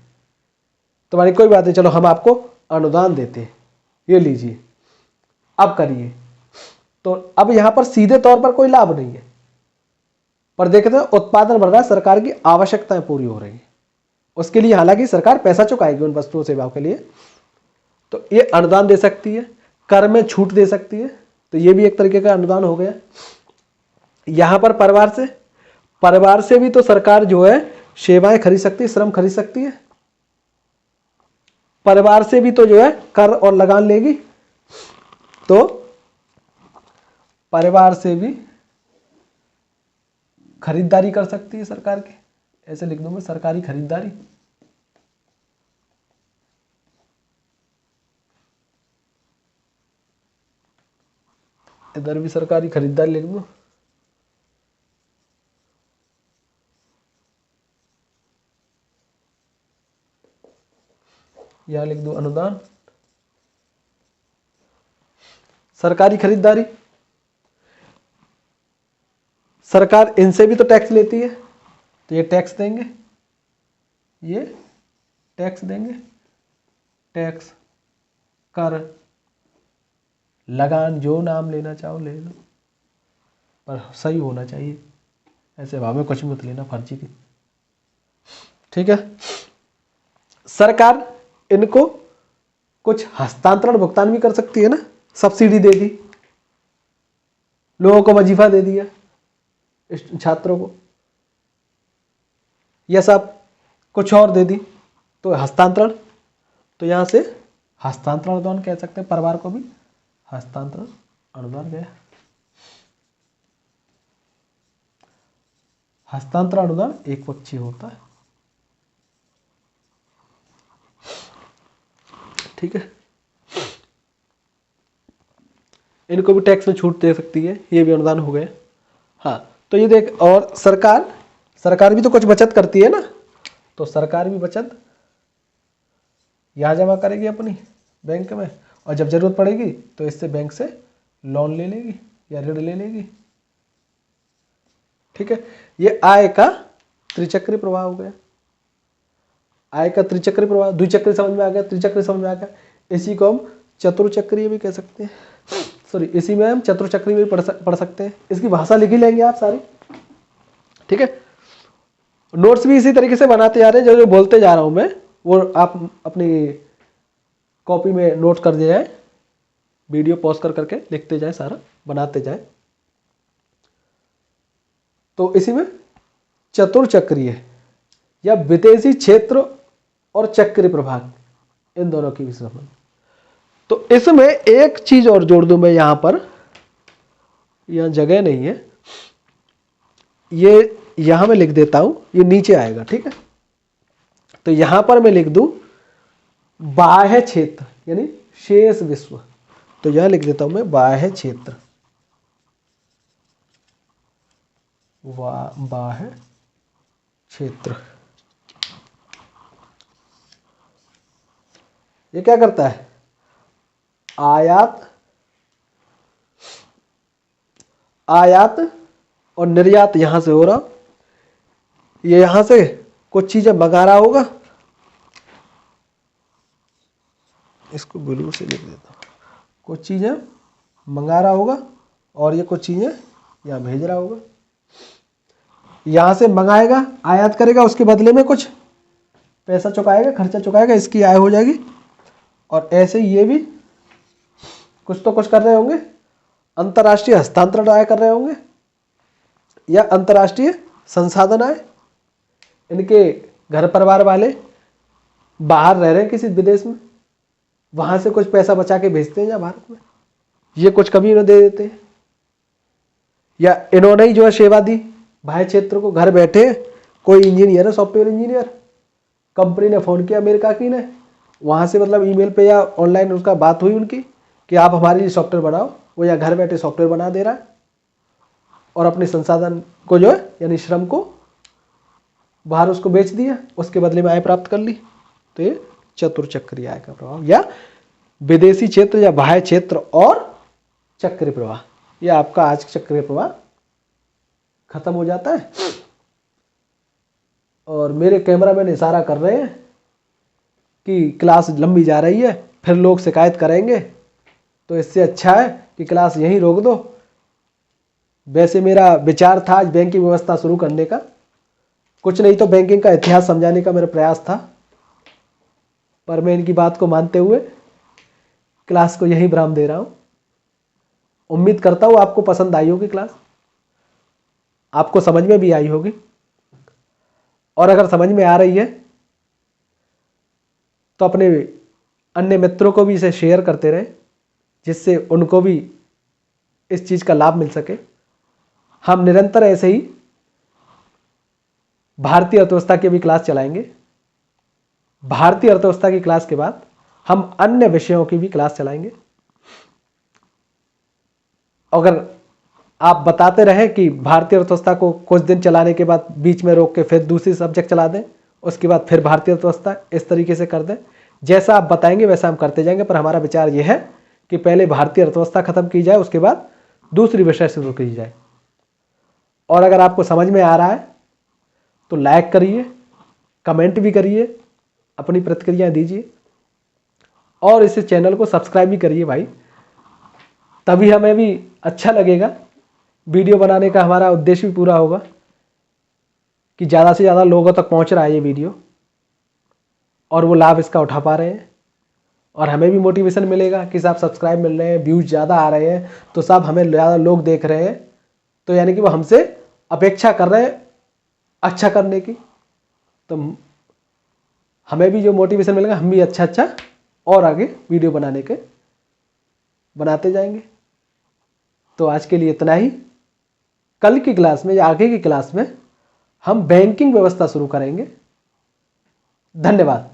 तुम्हारी कोई बात नहीं, चलो हम आपको अनुदान देते हैं, ये लीजिए, अब करिए। तो अब यहां पर सीधे तौर पर कोई लाभ नहीं है, पर देखते हैं उत्पादन बढ़ रहा है, सरकार की आवश्यकताएं पूरी हो रही है। उसके लिए हालांकि सरकार पैसा चुकाएगी उन वस्तुओं सेवाओं के लिए, तो ये अनुदान दे सकती है, कर में छूट दे सकती है, तो ये भी एक तरीके का अनुदान हो गया। यहां पर परिवार से भी तो सरकार जो है सेवाएं खरीद सकती है, श्रम खरीद सकती है। परिवार से भी तो जो है कर और लगान लेगी, तो परिवार से भी खरीदारी कर सकती है सरकार की। ऐसे लिख दूं मैं, सरकारी खरीदारी। इधर भी सरकारी खरीदारी लिख दूं। यहां लिख दूं अनुदान। सरकारी खरीदारी, सरकार इनसे भी तो टैक्स लेती है, तो ये टैक्स देंगे, ये टैक्स देंगे। टैक्स, कर, लगान, जो नाम लेना चाहो ले लो, पर सही होना चाहिए, ऐसे भाव में कुछ मत लेना फर्जी की। ठीक है। सरकार इनको कुछ हस्तांतरण भुगतान भी कर सकती है ना, सब्सिडी दे दी, लोगों को वजीफा दे दिया, छात्रों को, या सब कुछ और दे दी, तो हस्तांतरण। तो यहां से हस्तांतरण अनुदान कह सकते हैं, परिवार को भी हस्तांतरण अनुदान गया। हस्तांतरण अनुदान एक पक्षीय होता है। ठीक है। इनको भी टैक्स में छूट दे सकती है, ये भी अनुदान हो गए। हाँ, तो ये देख, और सरकार भी तो कुछ बचत करती है ना, तो सरकार भी बचत यहाँ जमा करेगी अपनी बैंक में, और जब जरूरत पड़ेगी तो इससे बैंक से लोन ले लेगी या ऋण ले लेगी। ठीक है। ये आय का त्रिचक्री प्रवाह हो गया। आय का त्रिचक्री प्रवाह, द्विचक्री समझ में आ गया, त्रिचक्री समझ में आ गया। इसी को हम चतुर्चक्रीय भी कह सकते हैं। सॉरी, इसी में हम चतुर्चक्रीय भी पढ़ सकते हैं। इसकी भाषा लिख ही लेंगे आप सारी। ठीक है। नोट्स भी इसी तरीके से बनाते जा रहे हैं, जो बोलते जा रहा हूं मैं वो आप अपनी कॉपी में नोट कर दिया जाए, वीडियो पॉज कर करके लिखते जाए, सारा बनाते जाए। तो इसी में चतुर्चक्रीय या विदेशी क्षेत्र और चक्रीय प्रभाग, इन दोनों की भी संबंध। तो इसमें एक चीज और जोड़ दूं मैं, यहां पर, यहां जगह नहीं है, ये यहां मैं लिख देता हूं, ये नीचे आएगा। ठीक है। तो यहां पर मैं लिख दूं बाह्य क्षेत्र यानी शेष विश्व, तो यहां लिख देता हूं मैं बाह्य क्षेत्र, बाह्य क्षेत्र। ये क्या करता है, आयात और निर्यात यहां से हो रहा, ये यहां से कुछ चीजें मंगा रहा होगा, इसको ब्लू से लिख देता हूं, कुछ चीज़ें मंगा रहा होगा और ये कुछ चीज़ें यहाँ भेज रहा होगा। यहाँ से मंगाएगा, आयात करेगा, उसके बदले में कुछ पैसा चुकाएगा, खर्चा चुकाएगा, इसकी आय हो जाएगी। और ऐसे ही ये भी कुछ तो कुछ कर रहे होंगे, अंतर्राष्ट्रीय हस्तांतरण आय कर रहे होंगे या अंतर्राष्ट्रीय संसाधन आय। इनके घर परिवार वाले बाहर रह रहे हैं किसी विदेश में, वहाँ से कुछ पैसा बचा के भेजते हैं या भारत में, ये कुछ कभी इन्हें दे देते हैं। या इन्होंने ही जो है सेवा दी बाह्य क्षेत्र को, घर बैठे कोई इंजीनियर है, सॉफ्टवेयर इंजीनियर, कंपनी ने फ़ोन किया अमेरिका की ने, वहाँ से मतलब ईमेल पे या ऑनलाइन उसका बात हुई उनकी कि आप हमारे लिए सॉफ्टवेयर बनाओ, वो या घर बैठे सॉफ्टवेयर बना दे रहा है और अपने संसाधन को जो है यानी श्रम को बाहर उसको बेच दिया, उसके बदले में आय प्राप्त कर ली। तो ये चतुर्चक्रीय आय का प्रभाव या विदेशी क्षेत्र या बाह्य क्षेत्र और चक्रीय प्रवाह, ये आपका आज चक्रीय प्रवाह खत्म हो जाता है। और मेरे कैमरामैन इशारा कर रहे हैं कि क्लास लंबी जा रही है, फिर लोग शिकायत करेंगे, तो इससे अच्छा है कि क्लास यहीं रोक दो। वैसे मेरा विचार था आज बैंकिंग व्यवस्था शुरू करने का, कुछ नहीं तो बैंकिंग का इतिहास समझाने का मेरा प्रयास था, पर मैं इनकी बात को मानते हुए क्लास को यहीं विराम दे रहा हूँ। उम्मीद करता हूँ आपको पसंद आई होगी क्लास, आपको समझ में भी आई होगी, और अगर समझ में आ रही है तो अपने अन्य मित्रों को भी इसे शेयर करते रहें, जिससे उनको भी इस चीज़ का लाभ मिल सके। हम निरंतर ऐसे ही भारतीय अर्थव्यवस्था की भी क्लास चलाएंगे। भारतीय अर्थव्यवस्था की क्लास के बाद हम अन्य विषयों की भी क्लास चलाएंगे। अगर आप बताते रहे कि भारतीय अर्थव्यवस्था को कुछ दिन चलाने के बाद बीच में रोक के फिर दूसरी सब्जेक्ट चला दें, उसके बाद फिर भारतीय अर्थव्यवस्था, इस तरीके से कर दें, जैसा आप बताएंगे वैसा हम करते जाएंगे। पर हमारा विचार यह है कि पहले भारतीय अर्थव्यवस्था खत्म की जाए, उसके बाद दूसरी विषय शुरू की जाए। और अगर आपको समझ में आ रहा है तो लाइक करिए, कमेंट भी करिए, अपनी प्रतिक्रियाएं दीजिए और इस चैनल को सब्सक्राइब भी करिए भाई, तभी हमें भी अच्छा लगेगा। वीडियो बनाने का हमारा उद्देश्य भी पूरा होगा कि ज़्यादा से ज़्यादा लोगों तक पहुंच रहा है ये वीडियो और वो लाभ इसका उठा पा रहे हैं, और हमें भी मोटिवेशन मिलेगा कि साहब सब्सक्राइब मिल रहे हैं, व्यूज ज़्यादा आ रहे हैं, तो साहब हमें ज़्यादा लोग देख रहे हैं, तो यानी कि वो हमसे अपेक्षा कर रहे हैं अच्छा करने की। तो हमें भी जो मोटिवेशन मिलेगा, हम भी अच्छा और आगे वीडियो बनाते जाएंगे। तो आज के लिए इतना ही। कल की क्लास में या आगे की क्लास में हम बैंकिंग व्यवस्था शुरू करेंगे। धन्यवाद।